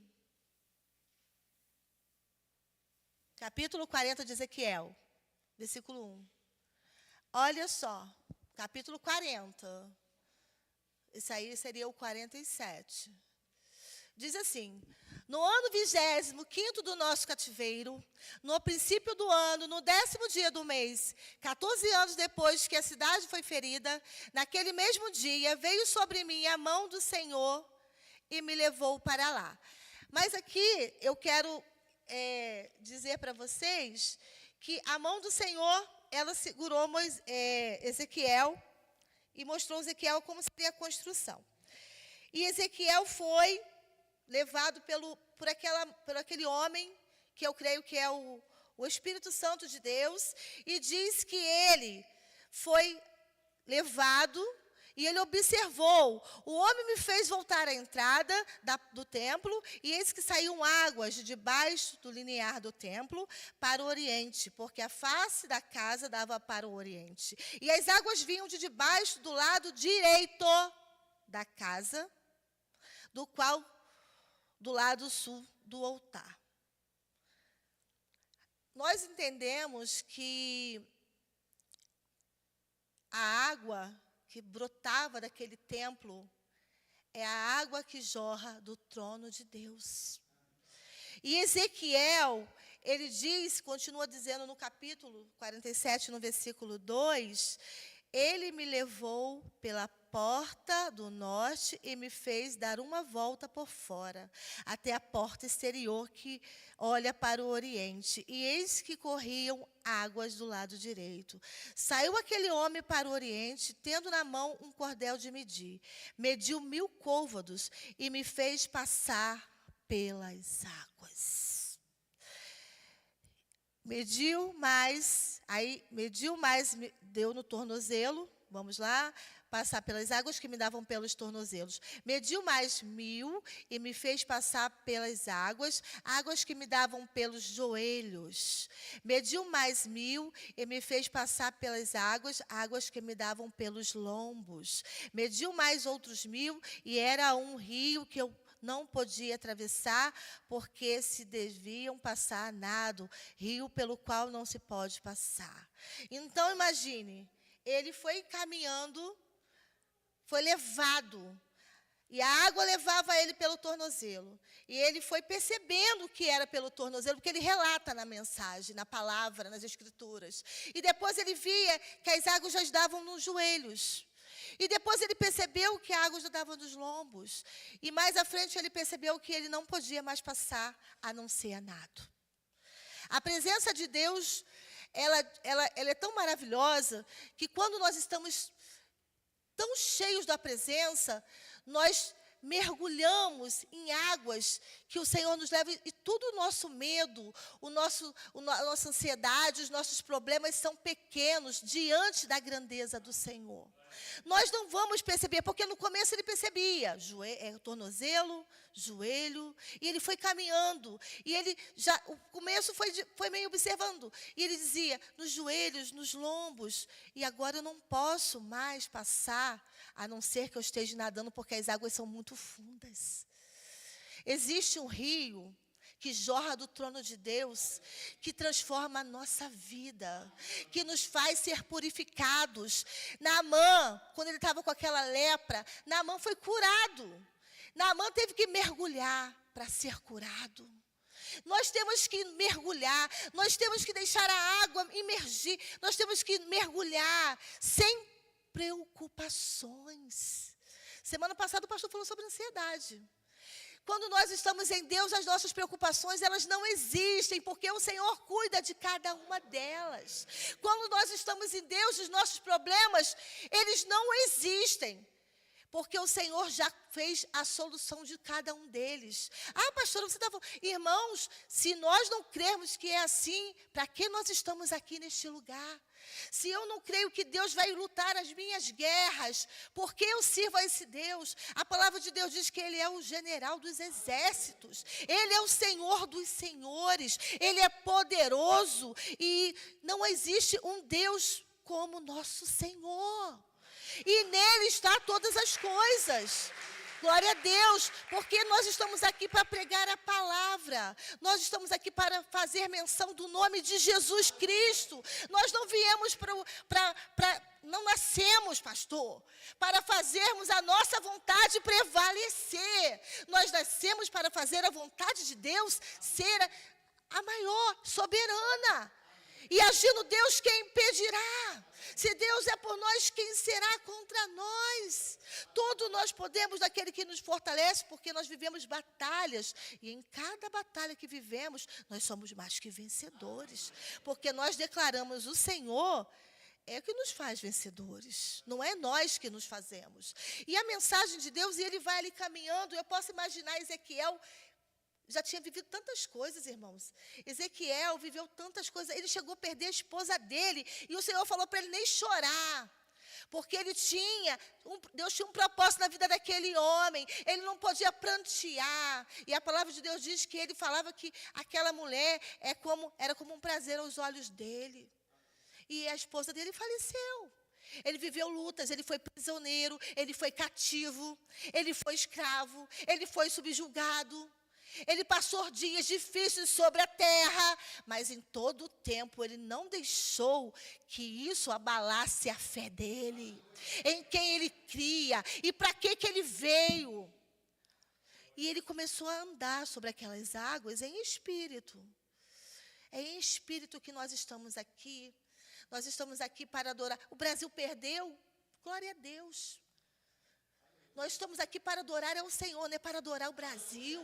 Capítulo 40 de Ezequiel, versículo 1. Olha só, capítulo 40. Isso aí seria o 47. Diz assim: no ano 25º do nosso cativeiro, no princípio do ano, no 10º dia do mês, 14 anos depois que a cidade foi ferida, naquele mesmo dia veio sobre mim a mão do Senhor e me levou para lá. Mas aqui eu quero dizer para vocês que a mão do Senhor, ela segurou Ezequiel e mostrou a Ezequiel como seria a construção. E Ezequiel foi levado por aquele homem, que eu creio que é o Espírito Santo de Deus, e diz que ele foi levado e ele observou. O homem me fez voltar à entrada do templo, e eis que saíam águas de debaixo do limiar do templo para o oriente, porque a face da casa dava para o oriente. E as águas vinham de debaixo do lado direito da casa, do lado sul do altar. Nós entendemos que a água que brotava daquele templo é a água que jorra do trono de Deus. E Ezequiel, ele diz, continua dizendo no capítulo 47, no versículo 2, ele me levou pela porta do norte e me fez dar uma volta por fora, até a porta exterior que olha para o oriente. E eis que corriam águas do lado direito. Saiu aquele homem para o oriente, tendo na mão um cordel de medir. Mediu 1000 côvados e me fez passar pelas águas. Mediu mais, deu no tornozelo, vamos lá, passar pelas águas que me davam pelos tornozelos. Mediu mais 1000 e me fez passar pelas águas que me davam pelos joelhos. Mediu mais 1000 e me fez passar pelas águas que me davam pelos lombos. Mediu mais outros 1000 e era um rio que eu não podia atravessar, porque se deviam passar a nado, rio pelo qual não se pode passar. Então, imagine, ele foi caminhando, foi levado, e a água levava ele pelo tornozelo. E ele foi percebendo que era pelo tornozelo, porque ele relata na mensagem, na palavra, nas escrituras. E depois ele via que as águas já davam nos joelhos. E depois ele percebeu que a água já dava nos lombos. E mais à frente ele percebeu que ele não podia mais passar, a não ser a nado. A presença de Deus, ela é tão maravilhosa que quando nós estamos tão cheios da presença, nós mergulhamos em águas que o Senhor nos leva, e todo o nosso medo, a nossa ansiedade, os nossos problemas são pequenos diante da grandeza do Senhor. Nós não vamos perceber, porque no começo ele percebia, tornozelo, joelho, e ele foi caminhando, e ele já, o começo foi meio observando, e ele dizia, nos joelhos, nos lombos, e agora eu não posso mais passar, a não ser que eu esteja nadando, porque as águas são muito fundas. Existe um rio que jorra do trono de Deus, que transforma a nossa vida, que nos faz ser purificados. Naamã, quando ele estava com aquela lepra, Naamã foi curado. Naamã teve que mergulhar para ser curado. Nós temos que mergulhar, nós temos que deixar a água imergir, nós temos que mergulhar sem preocupações. Semana passada o pastor falou sobre ansiedade. Quando nós estamos em Deus, as nossas preocupações, elas não existem, porque o Senhor cuida de cada uma delas. Quando nós estamos em Deus, os nossos problemas, eles não existem, porque o Senhor já fez a solução de cada um deles. Ah, pastora, você está falando... Irmãos, se nós não crermos que é assim, para que nós estamos aqui neste lugar? Se eu não creio que Deus vai lutar as minhas guerras, por que eu sirvo a esse Deus? A palavra de Deus diz que Ele é o general dos exércitos. Ele é o Senhor dos senhores. Ele é poderoso. E não existe um Deus como nosso Senhor. E nele está todas as coisas. Glória a Deus, porque nós estamos aqui para pregar a palavra. Nós estamos aqui para fazer menção do nome de Jesus Cristo. Nós não viemos não nascemos, pastor, para fazermos a nossa vontade prevalecer. Nós nascemos para fazer a vontade de Deus ser a maior, soberana. E agindo Deus, quem impedirá? Se Deus é por nós, quem será contra nós? Tudo nós podemos daquele que nos fortalece, porque nós vivemos batalhas. E em cada batalha que vivemos, nós somos mais que vencedores. Porque nós declaramos o Senhor é o que nos faz vencedores. Não é nós que nos fazemos. E a mensagem de Deus, e ele vai ali caminhando. Eu posso imaginar Ezequiel... Já tinha vivido tantas coisas, irmãos. Ezequiel viveu tantas coisas. Ele chegou a perder a esposa dele. E o Senhor falou para ele nem chorar. Porque Deus tinha um propósito na vida daquele homem. Ele não podia prantear. E a palavra de Deus diz que ele falava que aquela mulher era como um prazer aos olhos dele. E a esposa dele faleceu. Ele viveu lutas, ele foi prisioneiro, ele foi cativo, ele foi escravo, ele foi subjugado. Ele passou dias difíceis sobre a terra, mas em todo o tempo ele não deixou que isso abalasse a fé dele, em quem ele cria e para que ele veio. E ele começou a andar sobre aquelas águas em espírito. É em espírito que nós estamos aqui. Nós estamos aqui para adorar. O Brasil perdeu, glória a Deus. Nós estamos aqui para adorar ao Senhor, não é para adorar o Brasil.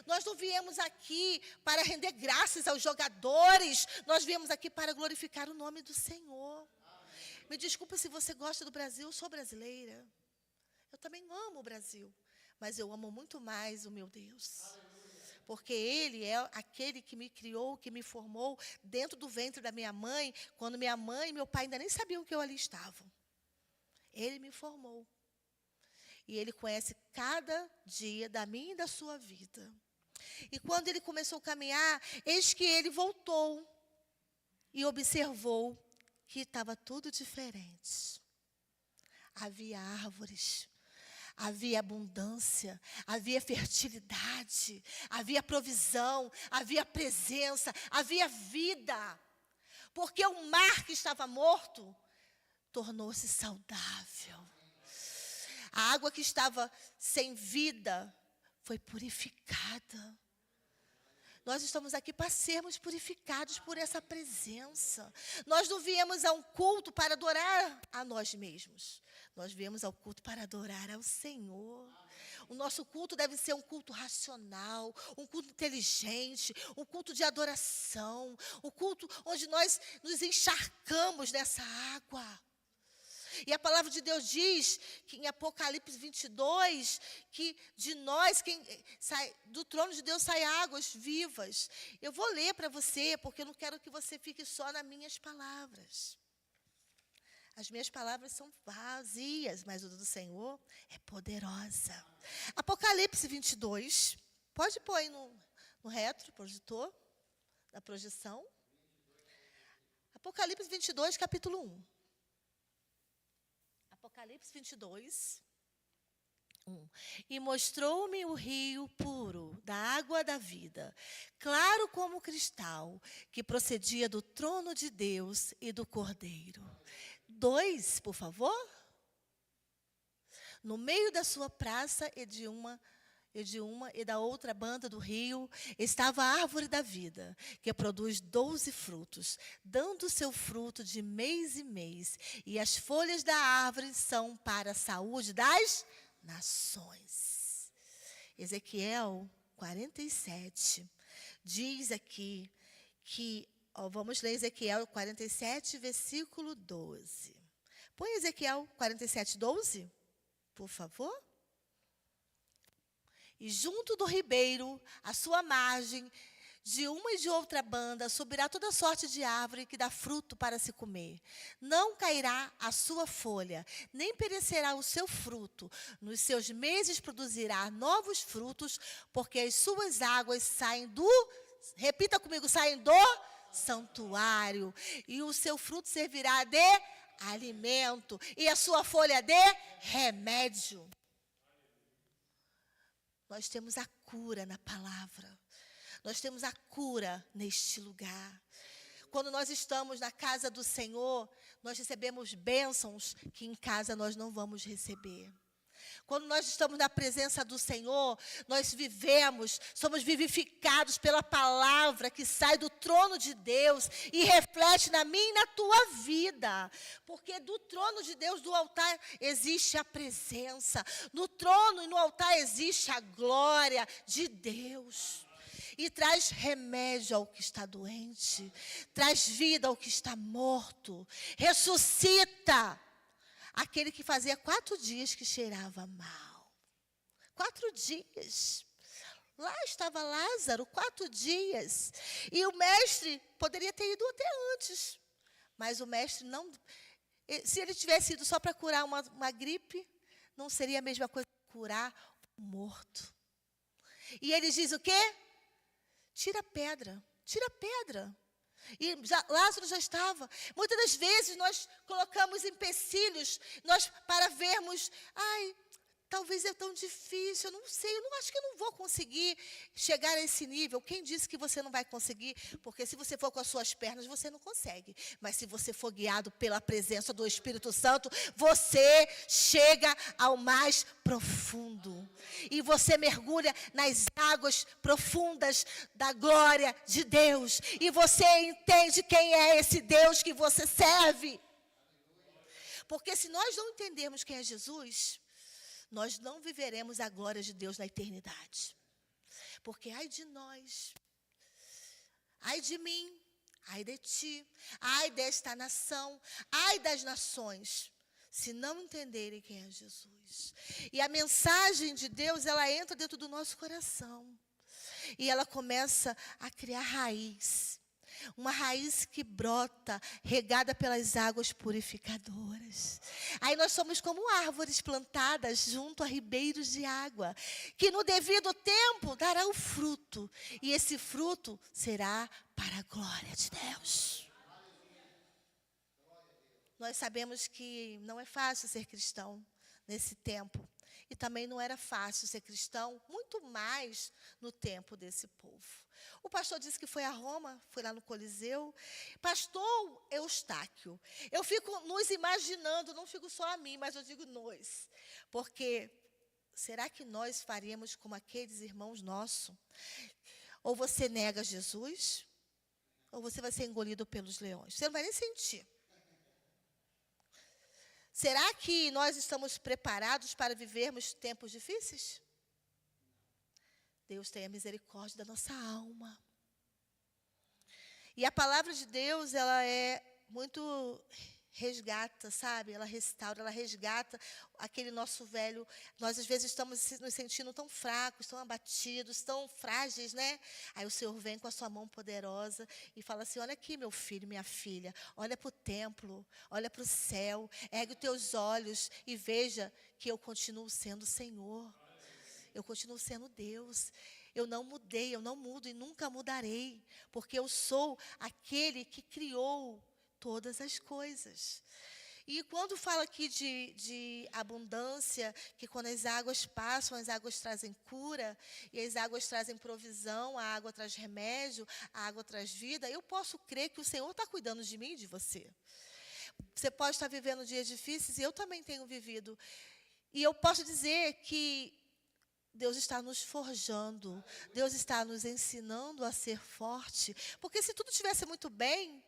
Nós não viemos aqui para render graças aos jogadores. Nós viemos aqui para glorificar o nome do Senhor. Me desculpa se você gosta do Brasil, eu sou brasileira. Eu também amo o Brasil. Mas eu amo muito mais o meu Deus. Porque Ele é aquele que me criou, que me formou dentro do ventre da minha mãe, quando minha mãe e meu pai ainda nem sabiam que eu ali estava. Ele me formou. E Ele conhece cada dia da minha e da sua vida. E quando ele começou a caminhar, eis que ele voltou e observou que estava tudo diferente. Havia árvores, havia abundância, havia fertilidade, havia provisão, havia presença, havia vida. Porque o mar que estava morto tornou-se saudável. A água que estava sem vida foi purificada. Nós estamos aqui para sermos purificados por essa presença. Nós não viemos a um culto para adorar a nós mesmos. Nós viemos ao culto para adorar ao Senhor. O nosso culto deve ser um culto racional, um culto inteligente, um culto de adoração, um culto onde nós nos encharcamos nessa água. E a palavra de Deus diz que em Apocalipse 22, que de nós, do trono de Deus saem águas vivas. Eu vou ler para você, porque eu não quero que você fique só nas minhas palavras. As minhas palavras são vazias, mas o do Senhor é poderosa. Apocalipse 22, pode pôr aí no retro, projetor, da projeção. Apocalipse 22, capítulo 1. Apocalipse 22, 1. E mostrou-me o rio puro, da água da vida, claro como cristal, que procedia do trono de Deus e do Cordeiro. 2, por favor. No meio da sua praça e de uma e da outra banda do rio estava a árvore da vida, que produz 12 frutos, dando seu fruto de mês em mês. E as folhas da árvore são para a saúde das nações. Ezequiel 47 diz aqui que, vamos ler Ezequiel 47, versículo 12. Põe Ezequiel 47, 12, por favor. E junto do ribeiro, à sua margem, de uma e de outra banda, subirá toda sorte de árvore que dá fruto para se comer. Não cairá a sua folha, nem perecerá o seu fruto. Nos seus meses produzirá novos frutos, porque as suas águas saem repita comigo, saem do santuário. E o seu fruto servirá de alimento, e a sua folha de remédio. Nós temos a cura na palavra. Nós temos a cura neste lugar. Quando nós estamos na casa do Senhor, nós recebemos bênçãos que em casa nós não vamos receber. Quando nós estamos na presença do Senhor, nós somos vivificados pela palavra que sai do trono de Deus e reflete na minha e na tua vida. Porque do trono de Deus, do altar, existe a presença. No trono e no altar existe a glória de Deus. E traz remédio ao que está doente, traz vida ao que está morto, ressuscita aquele que fazia 4 dias que cheirava mal. 4 dias. Lá estava Lázaro, 4 dias. E o mestre poderia ter ido até antes. Mas o mestre não... Se ele tivesse ido só para curar uma gripe, não seria a mesma coisa que curar o morto. E ele diz o quê? Tira a pedra, tira a pedra. E Lázaro já estava. Muitas das vezes nós colocamos empecilhos para vermos, talvez é tão difícil, eu não sei, acho que eu não vou conseguir chegar a esse nível. Quem disse que você não vai conseguir? Porque se você for com as suas pernas, você não consegue. Mas se você for guiado pela presença do Espírito Santo, você chega ao mais profundo. E você mergulha nas águas profundas da glória de Deus. E você entende quem é esse Deus que você serve. Porque se nós não entendermos quem é Jesus, nós não viveremos a glória de Deus na eternidade. Porque ai de nós, ai de mim, ai de ti, ai desta nação, ai das nações, se não entenderem quem é Jesus. E a mensagem de Deus, ela entra dentro do nosso coração. E ela começa a criar raiz. Uma raiz que brota, regada pelas águas purificadoras. Aí nós somos como árvores plantadas junto a ribeiros de água, que no devido tempo dará o fruto. E esse fruto será para a glória de Deus. Nós sabemos que não é fácil ser cristão nesse tempo. E também não era fácil ser cristão, muito mais no tempo desse povo. O pastor disse que foi a Roma, foi lá no Coliseu. Pastor Eustáquio, eu fico nos imaginando, não fico só a mim, mas eu digo nós. Porque será que nós faríamos como aqueles irmãos nossos? Ou você nega Jesus, ou você vai ser engolido pelos leões. Você não vai nem sentir. Será que nós estamos preparados para vivermos tempos difíceis? Deus tenha misericórdia da nossa alma. E a palavra de Deus, ela é muito resgata, sabe? Ela restaura, ela resgata aquele nosso velho. Nós, às vezes, estamos nos sentindo tão fracos, tão abatidos, tão frágeis, né? Aí o Senhor vem com a sua mão poderosa e fala assim, olha aqui, meu filho, minha filha, olha para o templo, olha para o céu, ergue os teus olhos e veja que eu continuo sendo Senhor. Eu continuo sendo Deus. Eu não mudei, eu não mudo e nunca mudarei, porque eu sou aquele que criou todas as coisas. E quando fala aqui de abundância, que quando as águas passam, as águas trazem cura, e as águas trazem provisão, a água traz remédio, a água traz vida, eu posso crer que o Senhor está cuidando de mim e de você. Você pode estar vivendo dias difíceis, e eu também tenho vivido. E eu posso dizer que Deus está nos forjando, Deus está nos ensinando a ser forte, porque se tudo estivesse muito bem,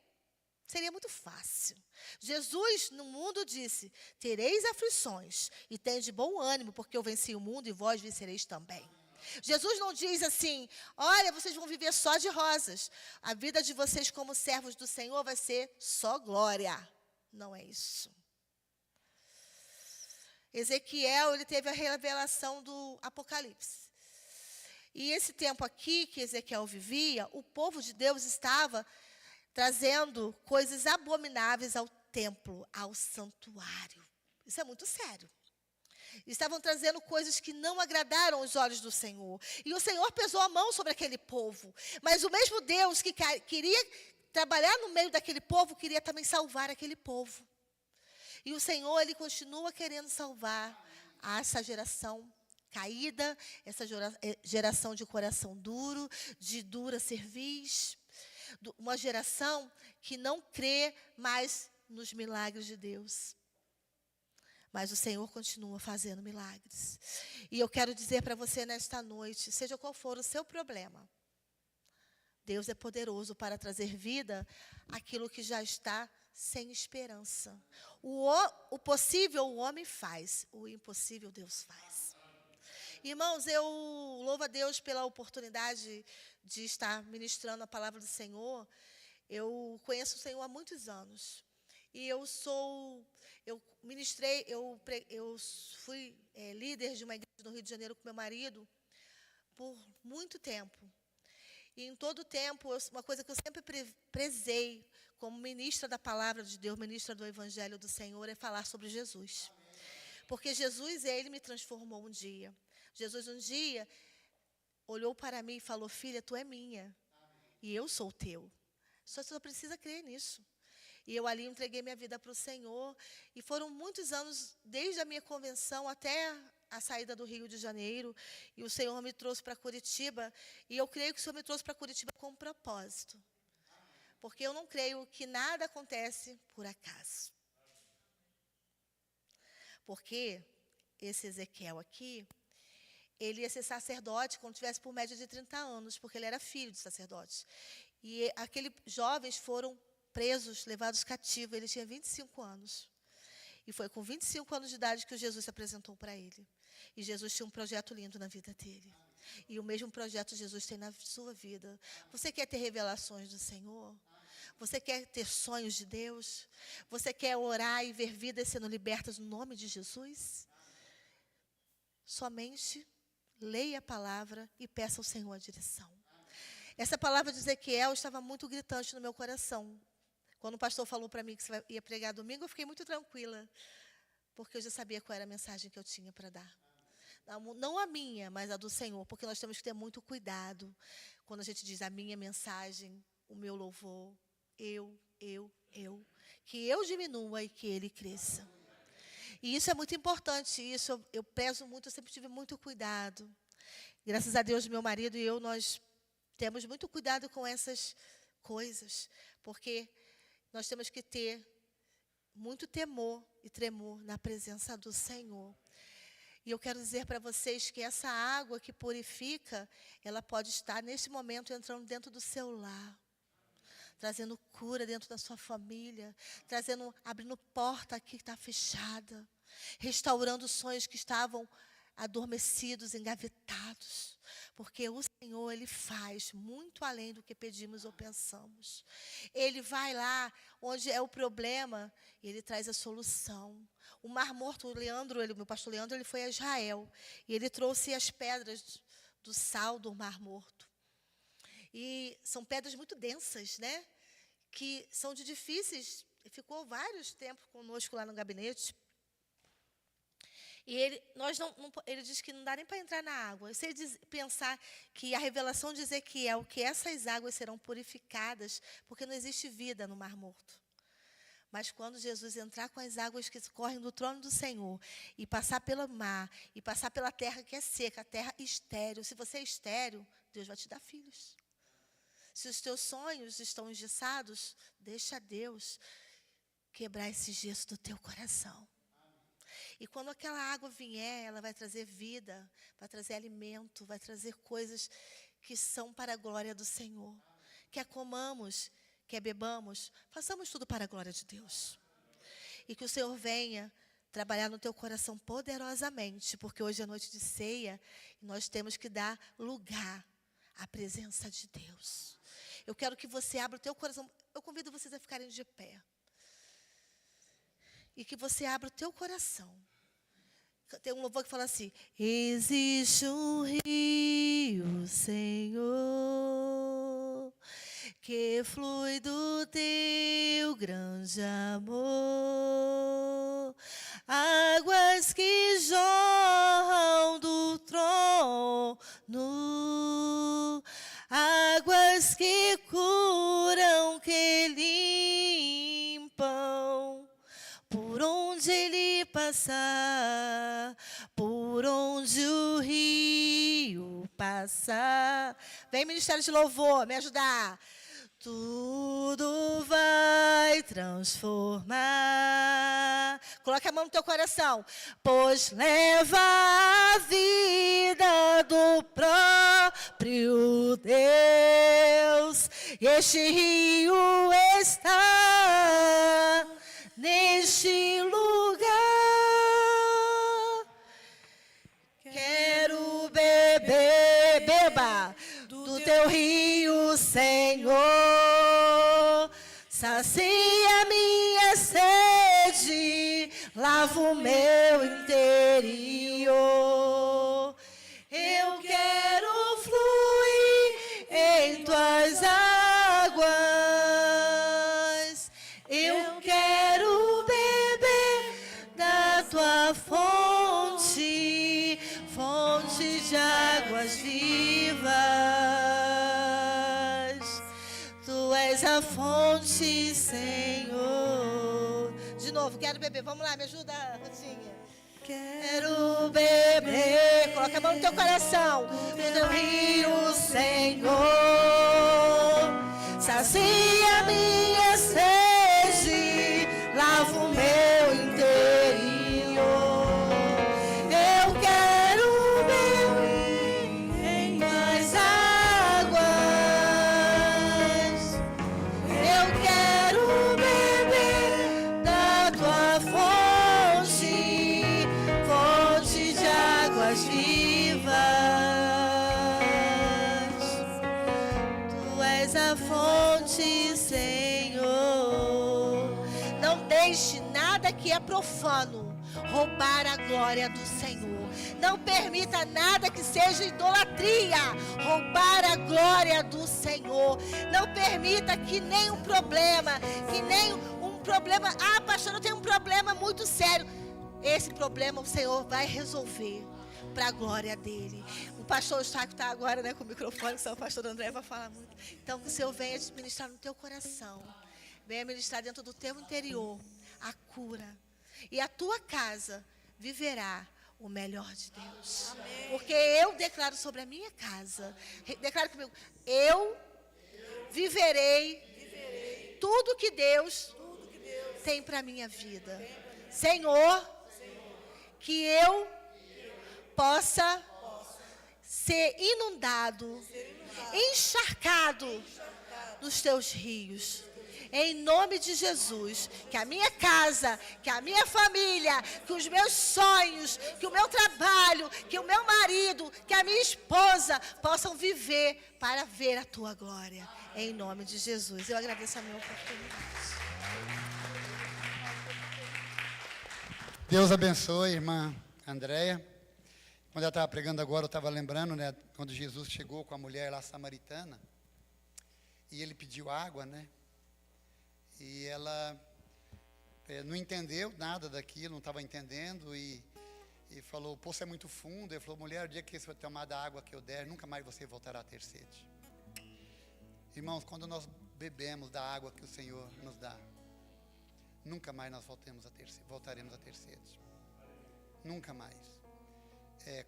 seria muito fácil. Jesus, no mundo, disse, tereis aflições, e tende bom ânimo, porque eu venci o mundo, e vós vencereis também. Jesus não diz assim, olha, vocês vão viver só de rosas, a vida de vocês como servos do Senhor vai ser só glória. Não é isso. Ezequiel, ele teve a revelação do Apocalipse. E esse tempo aqui que Ezequiel vivia, o povo de Deus estava trazendo coisas abomináveis ao templo, ao santuário. Isso é muito sério. Estavam trazendo coisas que não agradaram os olhos do Senhor. E o Senhor pesou a mão sobre aquele povo. Mas o mesmo Deus que queria trabalhar no meio daquele povo, queria também salvar aquele povo. E o Senhor, Ele continua querendo salvar essa geração caída, essa geração de coração duro, de dura cerviz, uma geração que não crê mais nos milagres de Deus. Mas o Senhor continua fazendo milagres. E eu quero dizer para você nesta noite, seja qual for o seu problema, Deus é poderoso para trazer vida àquilo que já está sem esperança. O possível o homem faz, o impossível Deus faz. Irmãos, eu louvo a Deus pela oportunidade de estar ministrando a palavra do Senhor. Eu conheço o Senhor há muitos anos. E eu fui líder de uma igreja no Rio de Janeiro com meu marido por muito tempo. E em todo o tempo, uma coisa que eu sempre prezei como ministra da palavra de Deus, ministra do Evangelho do Senhor, é falar sobre Jesus. Porque Jesus, Ele me transformou um dia. Jesus um dia olhou para mim e falou, filha, tu é minha e eu sou teu. Só precisa crer nisso. E eu ali entreguei minha vida para o Senhor. E foram muitos anos, desde a minha convenção até a saída do Rio de Janeiro. E o Senhor me trouxe para Curitiba. E eu creio que o Senhor me trouxe para Curitiba com um propósito. Porque eu não creio que nada acontece por acaso. Porque esse Ezequiel aqui, ele ia ser sacerdote quando tivesse por média de 30 anos, porque ele era filho de sacerdote. E aqueles jovens foram presos, levados cativos. Ele tinha 25 anos. E foi com 25 anos de idade que o Jesus se apresentou para ele. E Jesus tinha um projeto lindo na vida dele. E o mesmo projeto Jesus tem na sua vida. Você quer ter revelações do Senhor? Você quer ter sonhos de Deus? Você quer orar e ver vidas sendo libertas no nome de Jesus? Somente leia a palavra e peça ao Senhor a direção. Essa palavra de Ezequiel estava muito gritante no meu coração. Quando o pastor falou para mim que você ia pregar domingo, eu fiquei muito tranquila, porque eu já sabia qual era a mensagem que eu tinha para dar. Não a minha, mas a do Senhor, porque nós temos que ter muito cuidado quando a gente diz a minha mensagem, o meu louvor, que eu diminua e que Ele cresça. E isso é muito importante, isso eu prezo muito, eu sempre tive muito cuidado. Graças a Deus, meu marido e eu, nós temos muito cuidado com essas coisas, porque nós temos que ter muito temor e tremor na presença do Senhor. E eu quero dizer para vocês que essa água que purifica, ela pode estar neste momento entrando dentro do seu lar, trazendo cura dentro da sua família, abrindo porta que está fechada, restaurando sonhos que estavam adormecidos, engavetados, porque o Senhor, Ele faz muito além do que pedimos ou pensamos. Ele vai lá onde é o problema e Ele traz a solução. O Mar Morto, meu pastor Leandro, ele foi a Israel e ele trouxe as pedras do sal do Mar Morto. E são pedras muito densas, né? Que são de difíceis. Ficou vários tempos conosco lá no gabinete. E ele diz que não dá nem para entrar na água. Se ele pensar que a revelação de Ezequiel, que essas águas serão purificadas, porque não existe vida no Mar Morto. Mas quando Jesus entrar com as águas que correm do trono do Senhor, e passar pelo mar, e passar pela terra que é seca, a terra estéril. Se você é estéril, Deus vai te dar filhos. Se os teus sonhos estão engessados, deixa Deus quebrar esse gesso do teu coração. E quando aquela água vier, ela vai trazer vida, vai trazer alimento, vai trazer coisas que são para a glória do Senhor. Quer comamos, quer bebamos, façamos tudo para a glória de Deus. E que o Senhor venha trabalhar no teu coração poderosamente, porque hoje é noite de ceia e nós temos que dar lugar à presença de Deus. Eu quero que você abra o teu coração. Eu convido vocês a ficarem de pé. E que você abra o teu coração. Tem um louvor que fala assim: existe um rio, Senhor, que flui do teu grande amor, águas que jorram do trono, águas que curam, que limpam. Por onde ele passar, por onde o rio passar. Vem, Ministério de Louvor, me ajudar. Tudo vai transformar. Coloca a mão no teu coração. Pois leva a vida do próprio Deus. E este rio está neste lugar. Quero beber, beba do teu rio, Senhor. Sacia minha sede, lava o meu interior. Eu quero fluir em tuas águas. Eu quero beber da tua fonte, fonte de águas vivas. Tu és a fonte, Senhor. De novo, quero beber. Vamos lá, me ajuda, Rosinha. Quero beber. Coloca a mão no teu coração. No teu rio, Senhor. Sacia minha sede, lava o meu interior. Eu quero beber em tuas águas. Eu quero beber da tua fonte, fonte de águas vivas. Tu és a fonte, Senhor. Não deixe nada que é profano roubar a glória do Senhor. Não permita nada que seja idolatria roubar a glória do Senhor. Não permita que nenhum problema, ah, pastor, eu tenho um problema muito sério. Esse problema o Senhor vai resolver para a glória dele. O pastor Eustáquio está agora, né, com o microfone, que o pastor André vai falar muito. Então, que o Senhor venha te ministrar no teu coração. Venha ministrar dentro do teu interior a cura. E a tua casa viverá o melhor de Deus. Amém. Porque eu declaro sobre a minha casa, declaro comigo, eu viverei tudo que Deus tem para a minha vida. Senhor, que eu possa ser inundado, encharcado nos teus rios. Em nome de Jesus, que a minha casa, que a minha família, que os meus sonhos, que o meu trabalho, que o meu marido, que a minha esposa possam viver para ver a tua glória. Em nome de Jesus. Eu agradeço a minha oportunidade. Deus abençoe, irmã Andréia. Quando ela estava pregando agora, eu estava lembrando, né, quando Jesus chegou com a mulher lá samaritana, e ele pediu água, né? E ela não entendeu nada daquilo, não estava entendendo, e falou, o poço é muito fundo. Ele falou, mulher, o dia que você tomar da água que eu der, nunca mais você voltará a ter sede. Irmãos, quando nós bebemos da água que o Senhor nos dá, nunca mais nós voltaremos a ter sede. Nunca mais.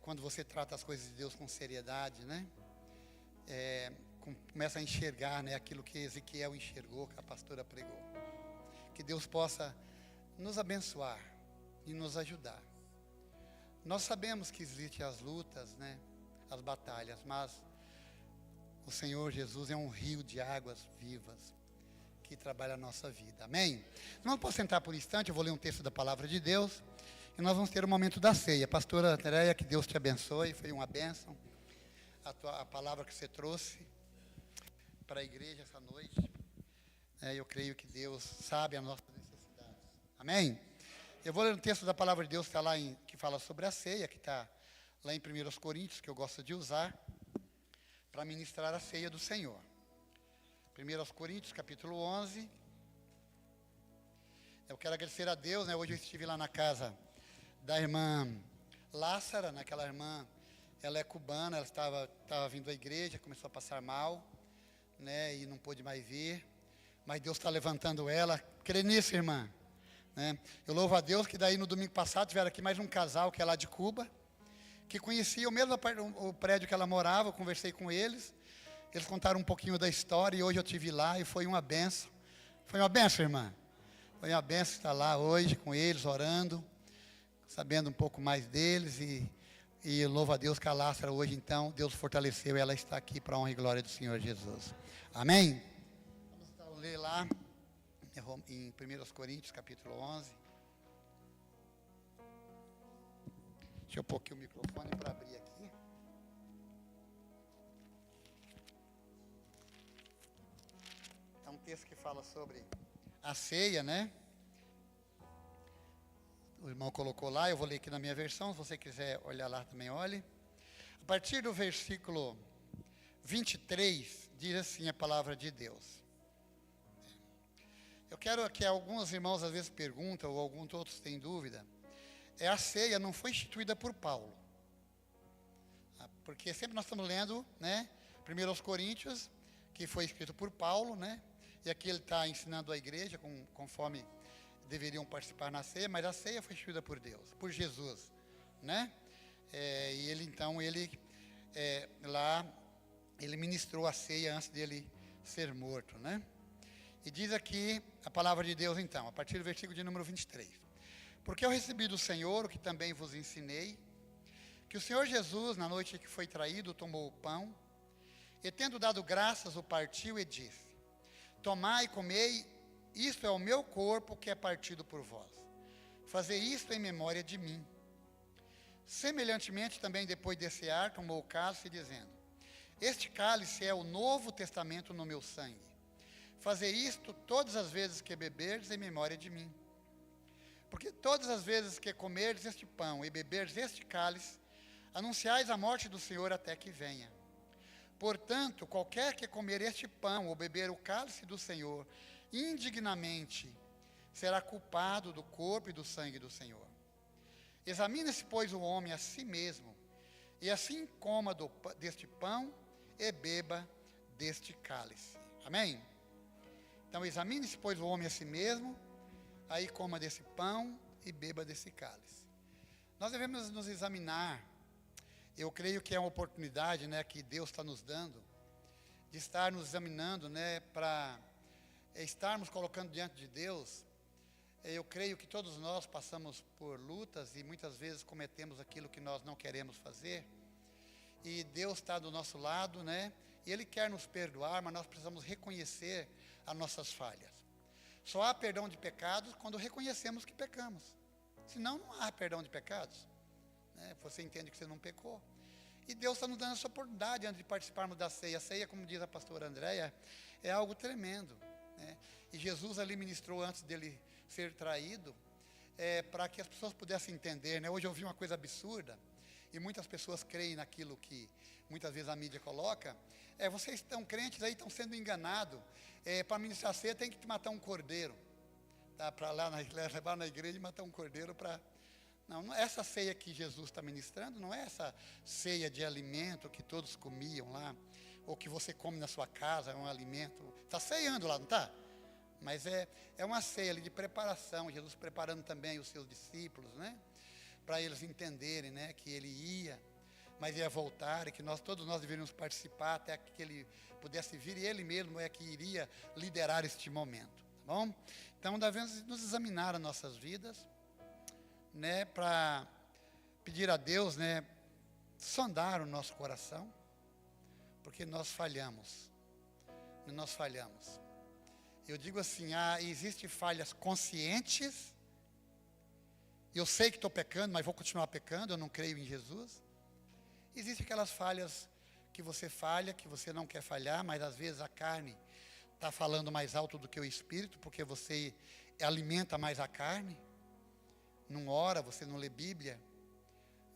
Quando você trata as coisas de Deus com seriedade, né? Começa a enxergar, né, aquilo que Ezequiel enxergou, que a pastora pregou. Que Deus possa nos abençoar e nos ajudar. Nós sabemos que existem as lutas, né, as batalhas, mas o Senhor Jesus é um rio de águas vivas que trabalha a nossa vida. Amém? Não posso sentar por um instante, eu vou ler um texto da palavra de Deus e nós vamos ter o momento da ceia. Pastora Andréia, que Deus te abençoe, foi uma bênção a palavra que você trouxe para a igreja essa noite. Eu creio que Deus sabe as nossas necessidades. Amém? Eu vou ler um texto da palavra de Deus que está lá que fala sobre a ceia, que está lá em 1 Coríntios, que eu gosto de usar para ministrar a ceia do Senhor. 1 Coríntios, capítulo 11. Eu quero agradecer a Deus, né? Hoje eu estive lá na casa da irmã Lázara, naquela irmã, ela é cubana, ela estava vindo à igreja, começou a passar mal, né? E não pôde mais vir, mas Deus está levantando ela. Crê nisso, irmã, né? Eu louvo a Deus que daí no domingo passado tiveram aqui mais um casal que é lá de Cuba, que conhecia o prédio que ela morava. Eu conversei com eles. Eles contaram um pouquinho da história e hoje eu estive lá e foi uma benção. Foi uma benção, irmã. Foi uma benção estar lá hoje com eles, orando, sabendo um pouco mais deles e louvo a Deus que a Lázara hoje, então, Deus fortaleceu e ela está aqui para a honra e glória do Senhor Jesus. Amém? Vamos ler lá em 1 Coríntios, capítulo 11. Deixa eu pôr aqui o microfone para abrir aqui. É um texto que fala sobre a ceia, né? O irmão colocou lá, eu vou ler aqui na minha versão, se você quiser olhar lá também, olhe. A partir do versículo 23, diz assim a palavra de Deus. Eu quero que alguns irmãos às vezes perguntam, ou alguns outros têm dúvida. A ceia não foi instituída por Paulo. Porque sempre nós estamos lendo, né, 1 Coríntios, que foi escrito por Paulo, né? E aqui ele está ensinando a igreja conforme deveriam participar na ceia, mas a ceia foi instituída por Deus, por Jesus, né? E ele então, lá, ele ministrou a ceia antes dele ser morto, né? E diz aqui a palavra de Deus então, a partir do versículo de número 23. Porque eu recebi do Senhor o que também vos ensinei, que o Senhor Jesus, na noite que foi traído, tomou o pão, e tendo dado graças, o partiu e disse: tomai e comei, isto é o meu corpo que é partido por vós. Fazei isto em memória de mim. Semelhantemente, também depois de cear, tomou o cálice, dizendo: este cálice é o novo testamento no meu sangue. Fazei isto todas as vezes que beberdes em memória de mim. Porque todas as vezes que comerdes este pão e beberdes este cálice, anunciais a morte do Senhor até que venha. Portanto, qualquer que comer este pão ou beber o cálice do Senhor indignamente, será culpado do corpo e do sangue do Senhor. Examine-se, pois, o homem a si mesmo, e assim coma deste pão e beba deste cálice. Amém? Então, examine-se, pois, o homem a si mesmo, aí coma desse pão e beba desse cálice. Nós devemos nos examinar. Eu creio que é uma oportunidade, né, que Deus está nos dando, de estar nos examinando, né, para estarmos colocando diante de Deus Eu creio que todos nós passamos por lutas e muitas vezes cometemos aquilo que nós não queremos fazer. E Deus está do nosso lado, né? E Ele quer nos perdoar, mas nós precisamos reconhecer as nossas falhas. Só há perdão de pecados quando reconhecemos que pecamos. Senão não há perdão de pecados, né? Você entende que você não pecou. E Deus está nos dando essa oportunidade antes de participarmos da ceia. A ceia, como diz a pastora Andréia, é algo tremendo, né? E Jesus ali ministrou antes dele ser traído, para que as pessoas pudessem entender, né? Hoje eu ouvi uma coisa absurda, e muitas pessoas creem naquilo que muitas vezes a mídia coloca. Vocês estão crentes aí, estão sendo enganados. Para ministrar ceia tem que matar um cordeiro, tá? Para levar na igreja e matar um cordeiro para... Não, essa ceia que Jesus está ministrando não é essa ceia de alimento que todos comiam lá, ou que você come na sua casa, é um alimento. Está ceando lá, não está? Mas é uma ceia ali de preparação, Jesus preparando também os seus discípulos, né? Para eles entenderem, né, que ele ia, mas ia voltar, e que todos nós deveríamos participar até que ele pudesse vir, e ele mesmo é que iria liderar este momento, tá bom? Então, devemos nos examinar as nossas vidas, né, para pedir a Deus, né, sondar o nosso coração, porque nós falhamos. Eu digo assim, existem falhas conscientes. Eu sei que estou pecando, mas vou continuar pecando, eu não creio em Jesus. Existem aquelas falhas que você falha, que você não quer falhar, mas às vezes a carne está falando mais alto do que o espírito, porque você alimenta mais a carne. Não ora, você não lê Bíblia,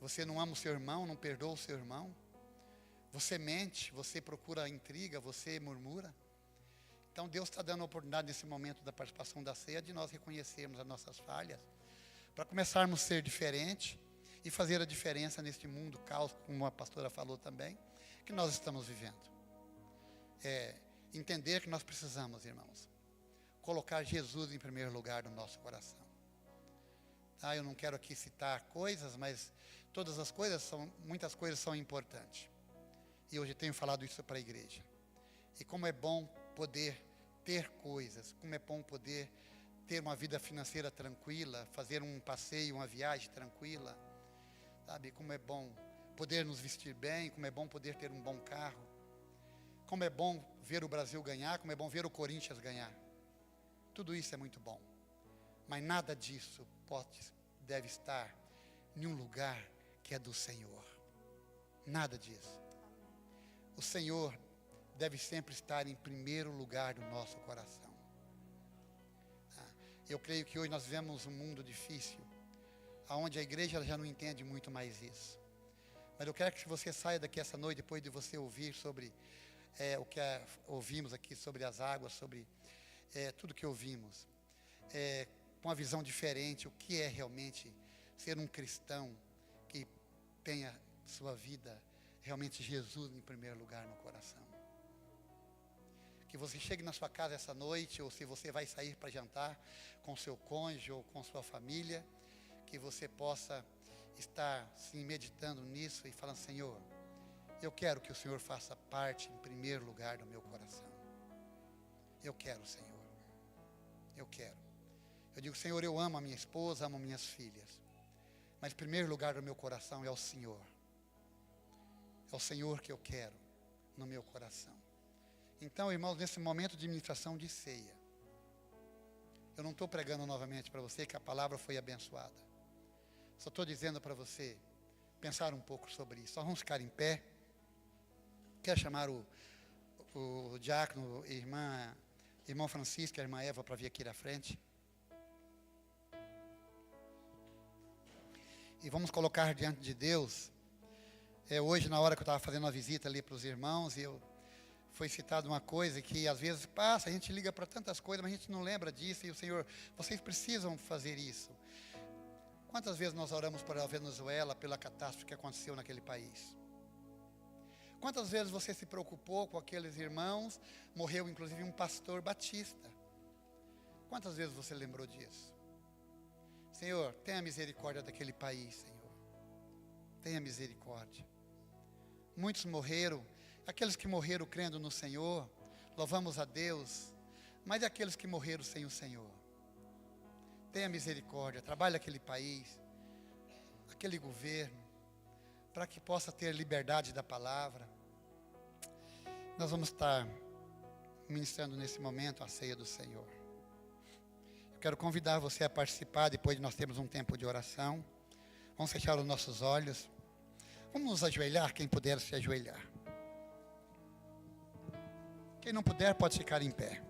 você não ama o seu irmão, não perdoa o seu irmão. Você mente, você procura intriga, você murmura. Então Deus está dando a oportunidade nesse momento da participação da ceia de nós reconhecermos as nossas falhas, para começarmos a ser diferentes e fazer a diferença neste mundo caos, como a pastora falou também, que nós estamos vivendo. Entender que nós precisamos, irmãos, colocar Jesus em primeiro lugar no nosso coração. Tá? Eu não quero aqui citar coisas, mas muitas coisas são importantes. E hoje tenho falado isso para a igreja. E como é bom poder ter coisas, como é bom poder ter uma vida financeira tranquila, fazer um passeio, uma viagem tranquila, sabe? Como é bom poder nos vestir bem, como é bom poder ter um bom carro, como é bom ver o Brasil ganhar, como é bom ver o Corinthians ganhar. Tudo isso é muito bom, mas nada disso deve estar em um lugar que é do Senhor. Nada disso. O Senhor deve sempre estar em primeiro lugar do nosso coração. Eu creio que hoje nós vivemos um mundo difícil, onde a igreja já não entende muito mais isso. Mas eu quero que você saia daqui essa noite, depois de você ouvir sobre o que ouvimos aqui, sobre as águas, sobre tudo que ouvimos, com uma visão diferente, o que é realmente ser um cristão que tenha sua vida, realmente Jesus em primeiro lugar no coração. Que você chegue na sua casa essa noite, ou se você vai sair para jantar com seu cônjuge ou com sua família, que você possa estar sim meditando nisso e falando: Senhor, eu quero que o Senhor faça parte em primeiro lugar do meu coração. Eu quero, Senhor. Eu quero. Eu digo: Senhor, eu amo a minha esposa, amo minhas filhas, mas em primeiro lugar do meu coração é o Senhor. É o Senhor que eu quero no meu coração. Então, irmãos, nesse momento de ministração de ceia, eu não estou pregando novamente para você que a palavra foi abençoada. Só estou dizendo para você pensar um pouco sobre isso. Nós vamos ficar em pé. Quero chamar o diácono, irmão Francisco e a irmã Eva para vir aqui na frente. E vamos colocar diante de Deus. Hoje, na hora que eu estava fazendo uma visita ali para os irmãos, foi citado uma coisa que às vezes passa, a gente liga para tantas coisas, mas a gente não lembra disso, e o Senhor, vocês precisam fazer isso. Quantas vezes nós oramos para a Venezuela, pela catástrofe que aconteceu naquele país? Quantas vezes você se preocupou com aqueles irmãos? Morreu inclusive um pastor batista. Quantas vezes você lembrou disso? Senhor, tenha misericórdia daquele país, Senhor. Tenha misericórdia. Muitos morreram. Aqueles que morreram crendo no Senhor, louvamos a Deus, mas aqueles que morreram sem o Senhor. tenha misericórdia, trabalhe aquele país, aquele governo, para que possa ter liberdade da palavra. Nós vamos estar ministrando nesse momento a ceia do Senhor. Eu quero convidar você a participar, depois de nós termos um tempo de oração. Vamos fechar os nossos olhos. Vamos nos ajoelhar, quem puder se ajoelhar. Quem não puder pode ficar em pé.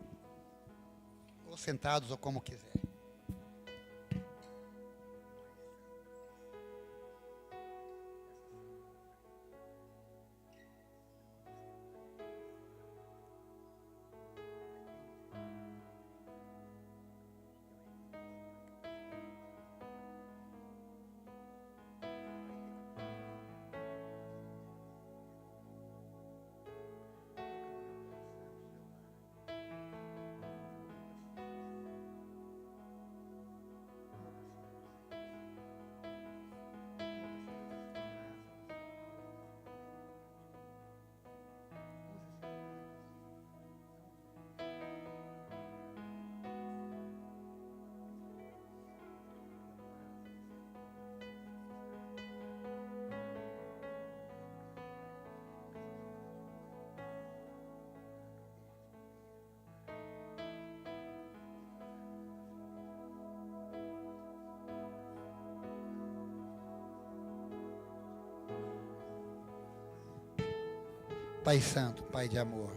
Ou sentados, ou como quiser. Pai Santo, Pai de amor,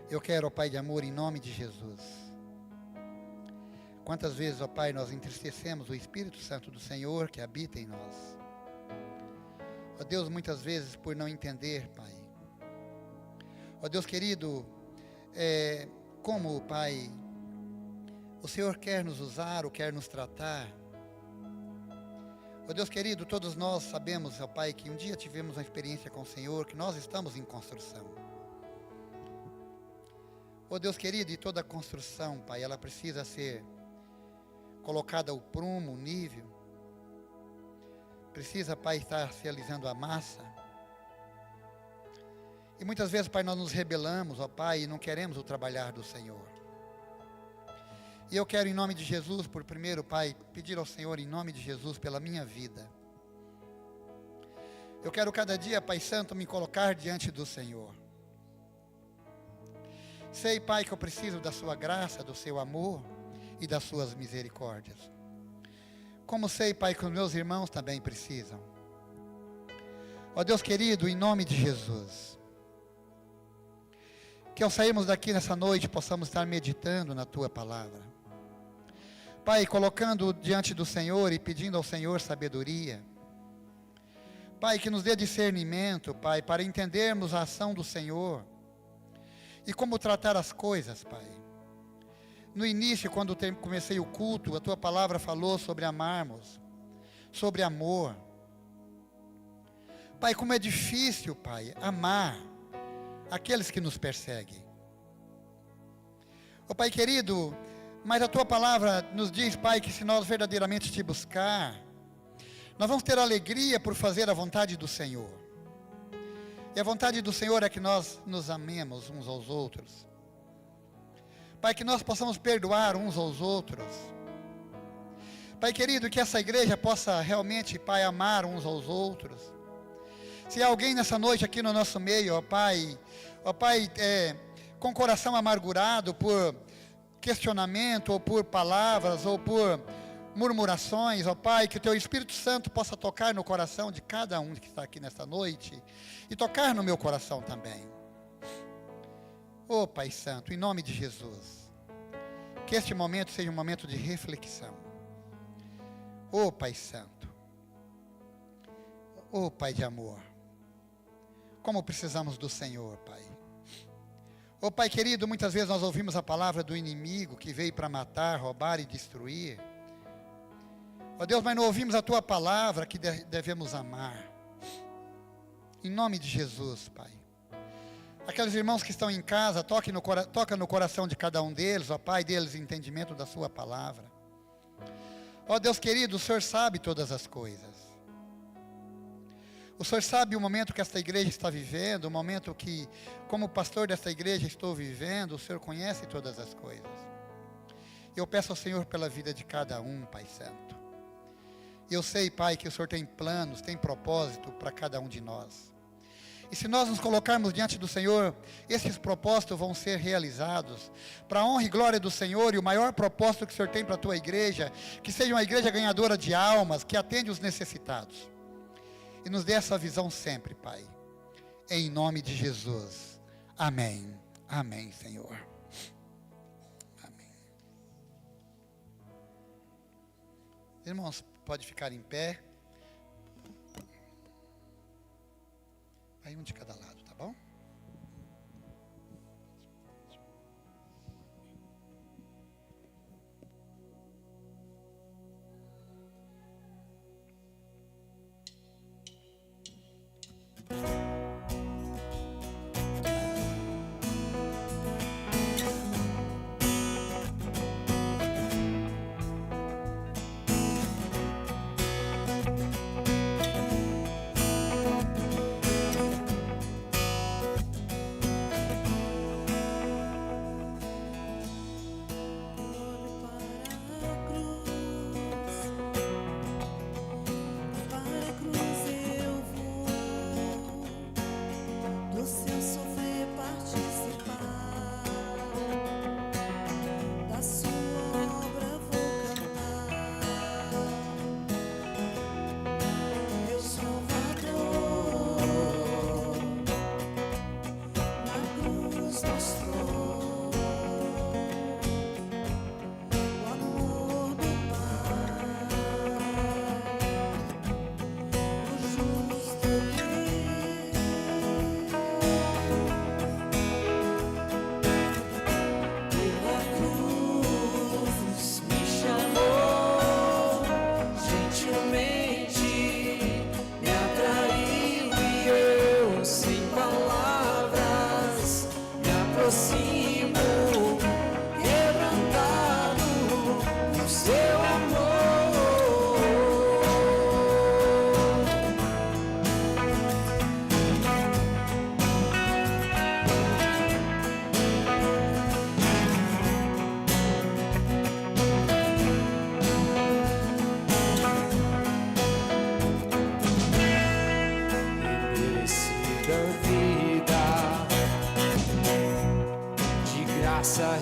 eu quero, ó Pai de amor, em nome de Jesus. Quantas vezes, ó Pai, nós entristecemos o Espírito Santo do Senhor que habita em nós. Ó Deus, muitas vezes por não entender, Pai. Ó Deus querido, como, Pai, o Senhor quer nos usar ou quer nos tratar. Ó Deus querido, todos nós sabemos, ó Pai, que um dia tivemos uma experiência com o Senhor, que nós estamos em construção. Ó Deus querido, e toda construção, Pai, ela precisa ser colocada o prumo, o nível. Precisa, Pai, estar se alisando a massa. E muitas vezes, Pai, nós nos rebelamos, ó Pai, e não queremos o trabalhar do Senhor. E eu quero, em nome de Jesus, por primeiro, Pai, pedir ao Senhor, em nome de Jesus, pela minha vida. Eu quero cada dia, Pai Santo, me colocar diante do Senhor. Sei, Pai, que eu preciso da sua graça, do seu amor e das suas misericórdias. Como sei, Pai, que os meus irmãos também precisam. Ó Deus querido, em nome de Jesus, que ao sairmos daqui nessa noite, possamos estar meditando na tua palavra. Pai, colocando diante do Senhor e pedindo ao Senhor sabedoria. Pai, que nos dê discernimento, Pai, para entendermos a ação do Senhor e como tratar as coisas, Pai. No início, quando comecei o culto, a tua palavra falou sobre amarmos, sobre amor. Pai, como é difícil, Pai, amar aqueles que nos perseguem. Ó Pai querido, mas a tua palavra nos diz, Pai, que se nós verdadeiramente te buscar, nós vamos ter alegria por fazer a vontade do Senhor. E a vontade do Senhor é que nós nos amemos uns aos outros. Pai, que nós possamos perdoar uns aos outros. Pai querido, que essa igreja possa realmente, Pai, amar uns aos outros. Se há alguém nessa noite aqui no nosso meio, ó Pai, com coração amargurado por questionamento, ou por palavras, ou por murmurações, ó Pai, que o Teu Espírito Santo possa tocar no coração de cada um que está aqui nesta noite, e tocar no meu coração também. Ó Pai Santo, em nome de Jesus, que este momento seja um momento de reflexão. Ó Pai Santo, ó Pai de amor, como precisamos do Senhor, Pai. Ó Pai querido, muitas vezes nós ouvimos a palavra do inimigo que veio para matar, roubar e destruir. Ó Deus, mas não ouvimos a Tua palavra que devemos amar. Em nome de Jesus, Pai. Aqueles irmãos que estão em casa, toca no coração de cada um deles, ó Pai, deles entendimento da Sua palavra. Ó Deus querido, o Senhor sabe todas as coisas. O Senhor sabe o momento que esta igreja está vivendo, o momento que, como pastor desta igreja, estou vivendo. O Senhor conhece todas as coisas. Eu peço ao Senhor pela vida de cada um, Pai Santo. Eu sei, Pai, que o Senhor tem planos, tem propósito para cada um de nós. E se nós nos colocarmos diante do Senhor, esses propósitos vão ser realizados para a honra e glória do Senhor. E o maior propósito que o Senhor tem para a tua igreja, que seja uma igreja ganhadora de almas, que atende os necessitados. E nos dê essa visão sempre, Pai. Em nome de Jesus. Amém. Amém, Senhor. Amém. Irmãos, pode ficar em pé. Aí um de cada lado, tá bom?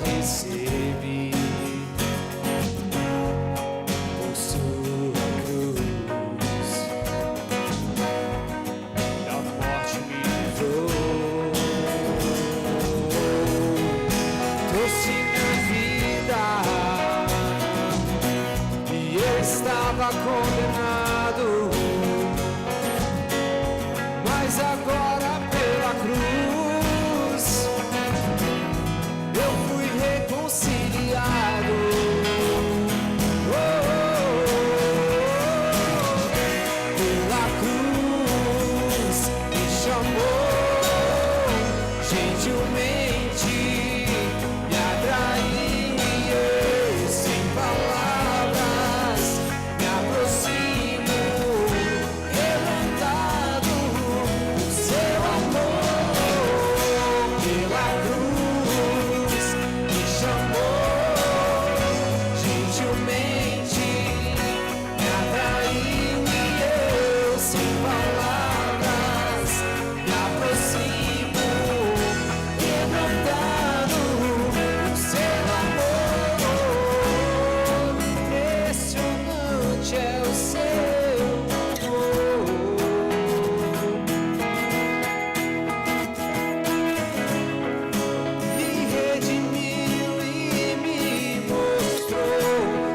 Recebi por sua cruz, da morte me livrou, trouxe minha vida e eu estava condenado, mas agora pela cruz eu fui reconciliado. Pela cruz me chamou, gentilmente me atraiu e eu, sem palavras, me aproximo, quebrantado por seu amor. Pela cruz me chamou, gentilmente me atraiu e eu, sem palavras, me aproximo, quebrantado por seu amor. Impressionante é o seu amor. Me redimiu e me mostrou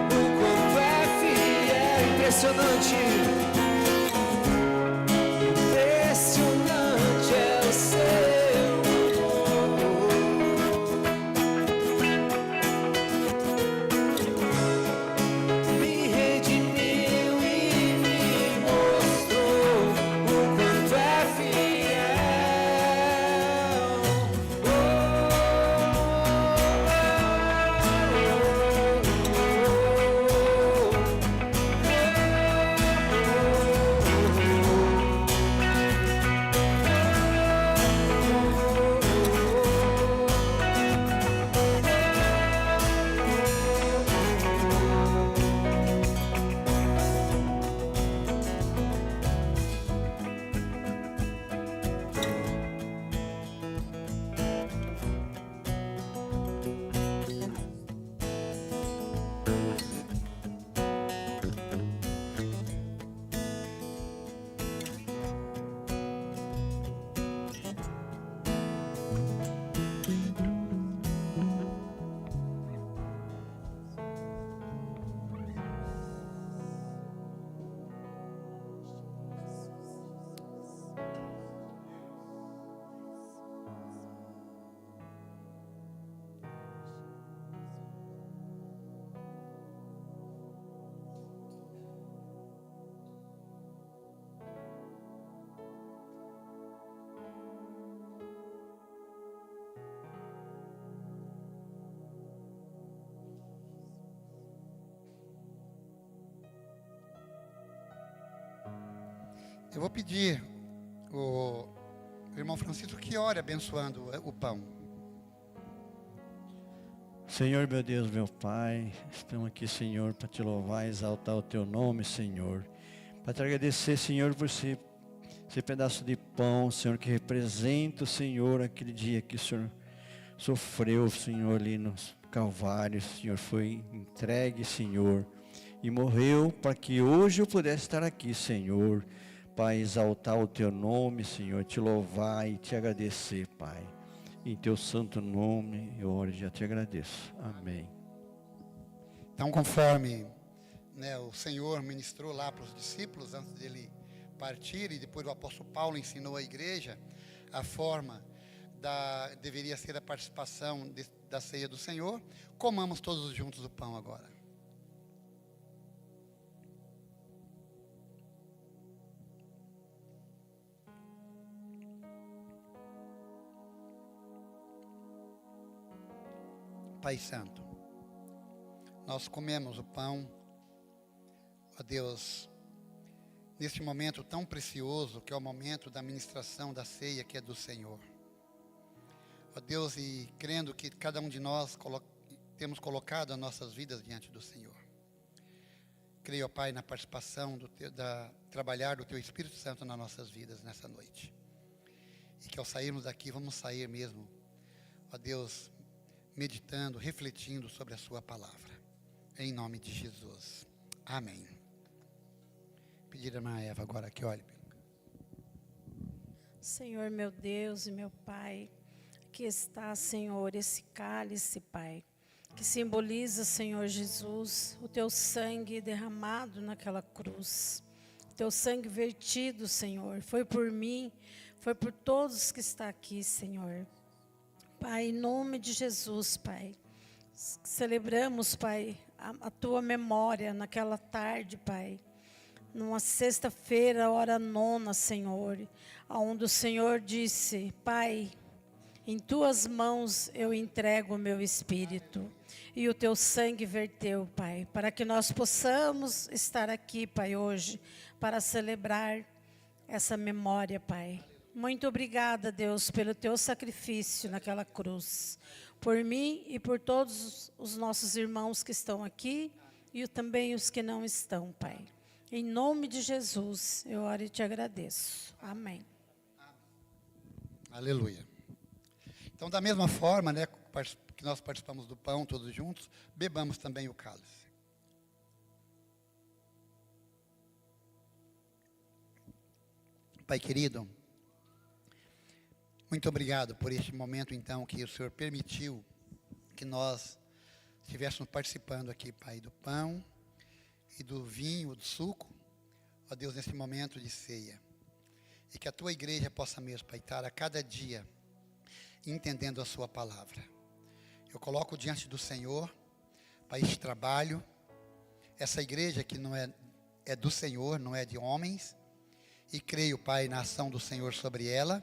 o quanto é fiel. Impressionante, impressionante é o seu amor. Me redimiu e me mostrou o quanto é fiel. Eu vou pedir o irmão Francisco que ore abençoando o pão. Senhor, meu Deus, meu Pai, estamos aqui, Senhor, para te louvar, exaltar o teu nome, Senhor. Para te agradecer, Senhor, por esse pedaço de pão, Senhor, que representa o Senhor, aquele dia que o Senhor sofreu, Senhor, ali no Calvário, Senhor, foi entregue, Senhor, e morreu para que hoje eu pudesse estar aqui, Senhor, para exaltar o teu nome, Senhor, te louvar e te agradecer, Pai. Em teu santo nome, eu oro e já te agradeço. Amém. Então, conforme o Senhor ministrou lá para os discípulos, antes dele partir, e depois o apóstolo Paulo ensinou à igreja a forma deveria ser a participação da ceia do Senhor, comamos todos juntos o pão agora. Pai Santo, nós comemos o pão, ó Deus, neste momento tão precioso, que é o momento da ministração da ceia, que é do Senhor. Ó Deus, e crendo que cada um de nós temos colocado as nossas vidas diante do Senhor. Creio, ó Pai, na participação trabalhar do Teu Espírito Santo nas nossas vidas nessa noite. E que ao sairmos daqui, vamos sair mesmo, ó Deus, meditando, refletindo sobre a sua palavra. Em nome de Jesus. Amém. Pedir a irmã Eva agora que olhe. Senhor, meu Deus e meu Pai, que está, Senhor, esse cálice, Pai, que simboliza, Senhor Jesus, o Teu sangue derramado naquela cruz. O Teu sangue vertido, Senhor, foi por mim, foi por todos que estão aqui, Senhor. Pai, em nome de Jesus, Pai, celebramos, Pai, a Tua memória naquela tarde, Pai, numa sexta-feira, hora 9, Senhor, onde o Senhor disse: Pai, em Tuas mãos eu entrego o meu espírito, e o Teu sangue verteu, Pai, para que nós possamos estar aqui, Pai, hoje, para celebrar essa memória, Pai. Muito obrigada, Deus, pelo Teu sacrifício naquela cruz, por mim e por todos os nossos irmãos que estão aqui e também os que não estão, Pai. Em nome de Jesus, eu oro e te agradeço. Amém. Aleluia. Então, da mesma forma, que nós participamos do pão todos juntos, bebamos também o cálice. Pai querido, muito obrigado por este momento, então, que o Senhor permitiu que nós estivéssemos participando aqui, Pai, do pão e do vinho, do suco, ó Deus, nesse momento de ceia. E que a Tua igreja possa mesmo, Pai, estar a cada dia entendendo a Sua palavra. Eu coloco diante do Senhor, Pai, este trabalho, essa igreja que não é do Senhor, não é de homens, e creio, Pai, na ação do Senhor sobre ela,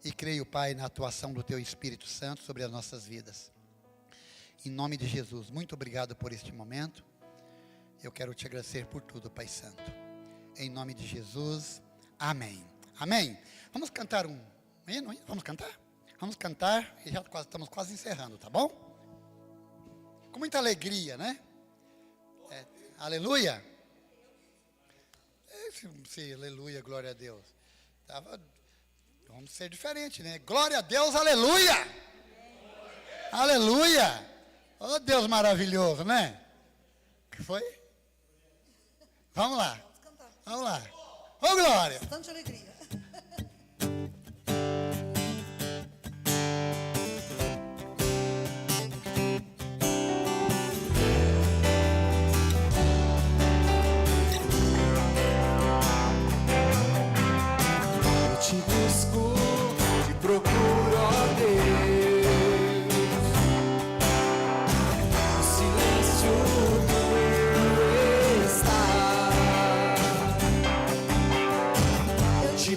e creio, Pai, na atuação do Teu Espírito Santo sobre as nossas vidas. Em nome de Jesus, muito obrigado por este momento. Eu quero te agradecer por tudo, Pai Santo. Em nome de Jesus, amém. Amém. Vamos cantar um hino, hein? Vamos cantar? Vamos cantar e já estamos quase encerrando, tá bom? Com muita alegria, né? Aleluia. Sim, aleluia, glória a Deus. Vamos ser diferente, né? Glória a Deus, aleluia! Aleluia! Oh, Deus maravilhoso, né? O que foi? Vamos lá. Vamos lá. Ô, glória! Tanta alegria. Te busco, te procuro, ó Deus. O silêncio do meu estar. Eu te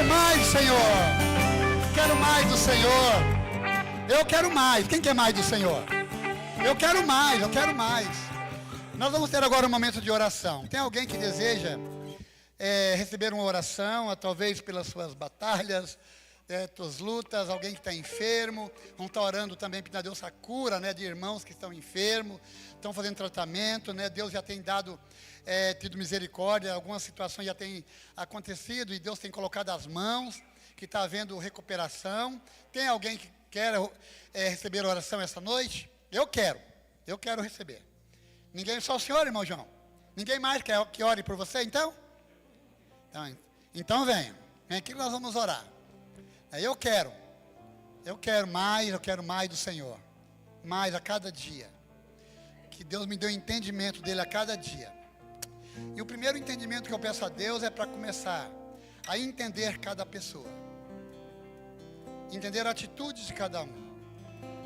quero mais do Senhor. Quero mais do Senhor. Eu quero mais. Quem quer mais do Senhor? Eu quero mais, eu quero mais. Nós vamos ter agora um momento de oração. Tem alguém que deseja receber uma oração, talvez pelas suas batalhas, suas lutas, alguém que está enfermo. Vamos estar orando também pedindo a Deus a cura, né, de irmãos que estão enfermos, estão fazendo tratamento, né? Deus já tem dado, tido misericórdia, algumas situações já têm acontecido e Deus tem colocado as mãos, que está havendo recuperação. Tem alguém que quer receber oração essa noite? Eu quero receber. Ninguém, só o senhor, irmão João? Ninguém mais quer que ore por você, então? Então venha. Vem aqui que nós vamos orar. Eu quero mais do Senhor. Mais a cada dia. Que Deus me dê o entendimento dele a cada dia. E o primeiro entendimento que eu peço a Deus é para começar a entender cada pessoa. Entender a atitude de cada um.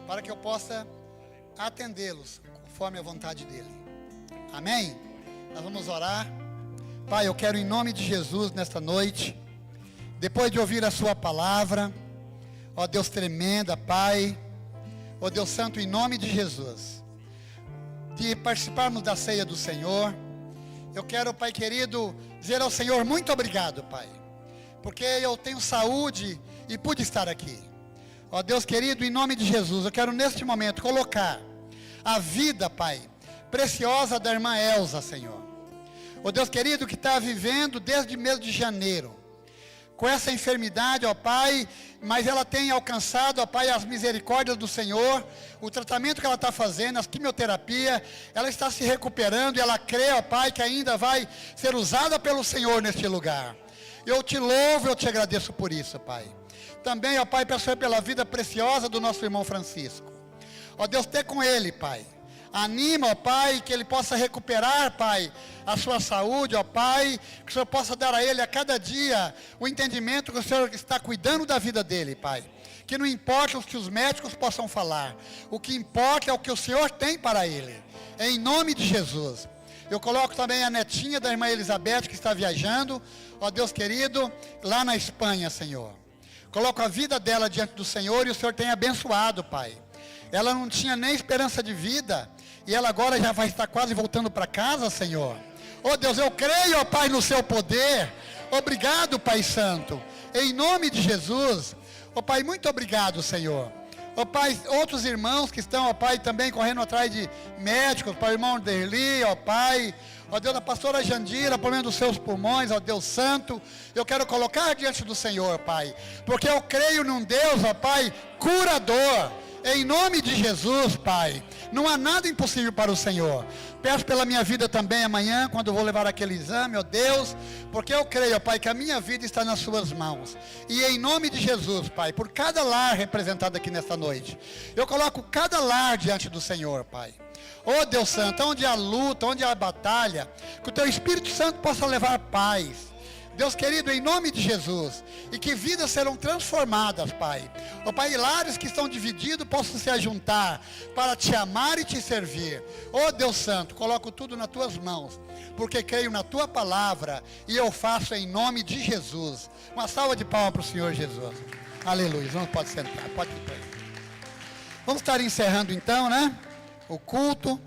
Para que eu possa atendê-los conforme a vontade dele. Amém? Nós vamos orar. Pai, eu quero em nome de Jesus nesta noite, depois de ouvir a sua palavra, ó Deus tremenda, Pai, ó Deus santo, em nome de Jesus, de participarmos da ceia do Senhor, eu quero, Pai querido, dizer ao Senhor muito obrigado, Pai, porque eu tenho saúde e pude estar aqui. Ó Deus querido, em nome de Jesus, eu quero neste momento colocar a vida, Pai, preciosa da irmã Elza, Senhor. Ó Deus querido, que está vivendo desde o mês de janeiro, com essa enfermidade, ó Pai, mas ela tem alcançado, ó Pai, as misericórdias do Senhor, o tratamento que ela está fazendo, as quimioterapia, ela está se recuperando e ela crê, ó Pai, que ainda vai ser usada pelo Senhor neste lugar. Eu te louvo, eu te agradeço por isso, Pai. Também, ó Pai, peço pela vida preciosa do nosso irmão Francisco. Ó Deus, esteja com ele, Pai. Anima, ó Pai, que ele possa recuperar, Pai, a sua saúde, ó Pai, que o Senhor possa dar a ele a cada dia o entendimento que o Senhor está cuidando da vida dele, Pai. Que não importa o que os médicos possam falar, o que importa é o que o Senhor tem para ele, em nome de Jesus. Eu coloco também a netinha da irmã Elizabeth, que está viajando, ó Deus querido, lá na Espanha, Senhor. Coloco a vida dela diante do Senhor e o Senhor tem abençoado, Pai. Ela não tinha nem esperança de vida, e ela agora já vai estar quase voltando para casa, Senhor. Oh Deus, eu creio, ó Pai, no seu poder. Obrigado, Pai Santo, em nome de Jesus. Ó Pai, muito obrigado, Senhor. Ó Pai, outros irmãos que estão, ó Pai, também correndo atrás de médicos, Pai, o irmão Derli, ó Pai, ó Deus, a pastora Jandira, problema dos seus pulmões, ó Deus Santo, eu quero colocar diante do Senhor, Pai, porque eu creio num Deus, ó Pai, curador. Em nome de Jesus, Pai, não há nada impossível para o Senhor. Peço pela minha vida também amanhã, quando eu vou levar aquele exame, ó Deus, porque eu creio, ó Pai, que a minha vida está nas suas mãos. E em nome de Jesus, Pai, por cada lar representado aqui nesta noite, eu coloco cada lar diante do Senhor, Pai. Ó Deus Santo, onde há luta, onde há batalha, que o Teu Espírito Santo possa levar paz. Deus querido, em nome de Jesus, e que vidas serão transformadas, Pai. Ó Pai, lares que estão divididos possam se ajuntar para Te amar e Te servir. Ó Deus Santo, coloco tudo nas Tuas mãos, porque creio na Tua palavra, e eu faço em nome de Jesus. Uma salva de palmas para o Senhor Jesus. Aleluia. Não pode sentar, pode ir para aí. Vamos estar encerrando então, né? O culto,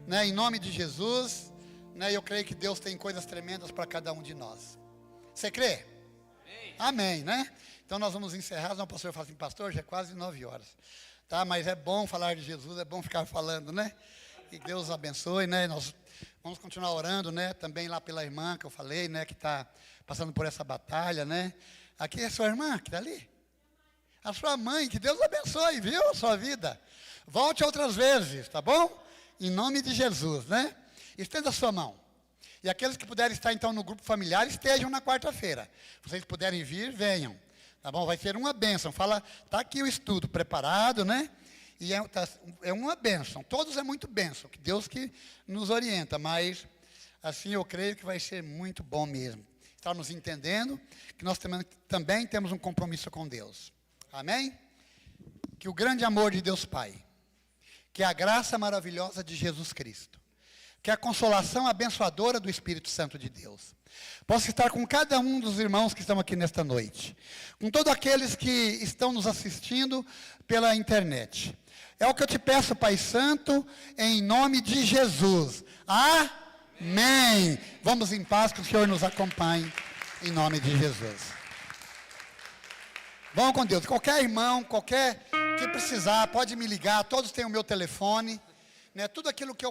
né? Em nome de Jesus, né? Eu creio que Deus tem coisas tremendas para cada um de nós. Você crê? Amém, né? Então nós vamos encerrar. O pastor fala assim, pastor, já é quase 9 horas. Tá? Mas é bom falar de Jesus, é bom ficar falando, né? E Deus abençoe, né? Nós vamos continuar orando, né? Também lá pela irmã que eu falei, né? Que está passando por essa batalha, né? Aqui é a sua irmã, que está ali? A sua mãe, que Deus abençoe, viu? A sua vida. Volte outras vezes, tá bom? Em nome de Jesus, né? Estenda a sua mão. E aqueles que puderem estar, então, no grupo familiar, estejam na quarta-feira. Se vocês puderem vir, venham. Tá bom? Vai ser uma bênção. Fala, está aqui o estudo preparado, né? E é uma bênção. Todos é muito bênção. Que Deus que nos orienta. Mas, assim, eu creio que vai ser muito bom mesmo. Está nos entendendo que nós também temos um compromisso com Deus. Amém? Que o grande amor de Deus Pai, que a graça maravilhosa de Jesus Cristo, que a consolação abençoadora do Espírito Santo de Deus possa estar com cada um dos irmãos que estão aqui nesta noite, com todos aqueles que estão nos assistindo pela internet. É o que eu te peço, Pai Santo, em nome de Jesus. Amém. Vamos em paz, que o Senhor nos acompanhe, em nome de Jesus. Vamos com Deus. Qualquer irmão, qualquer que precisar, pode me ligar, todos têm o meu telefone, né? Tudo aquilo que eu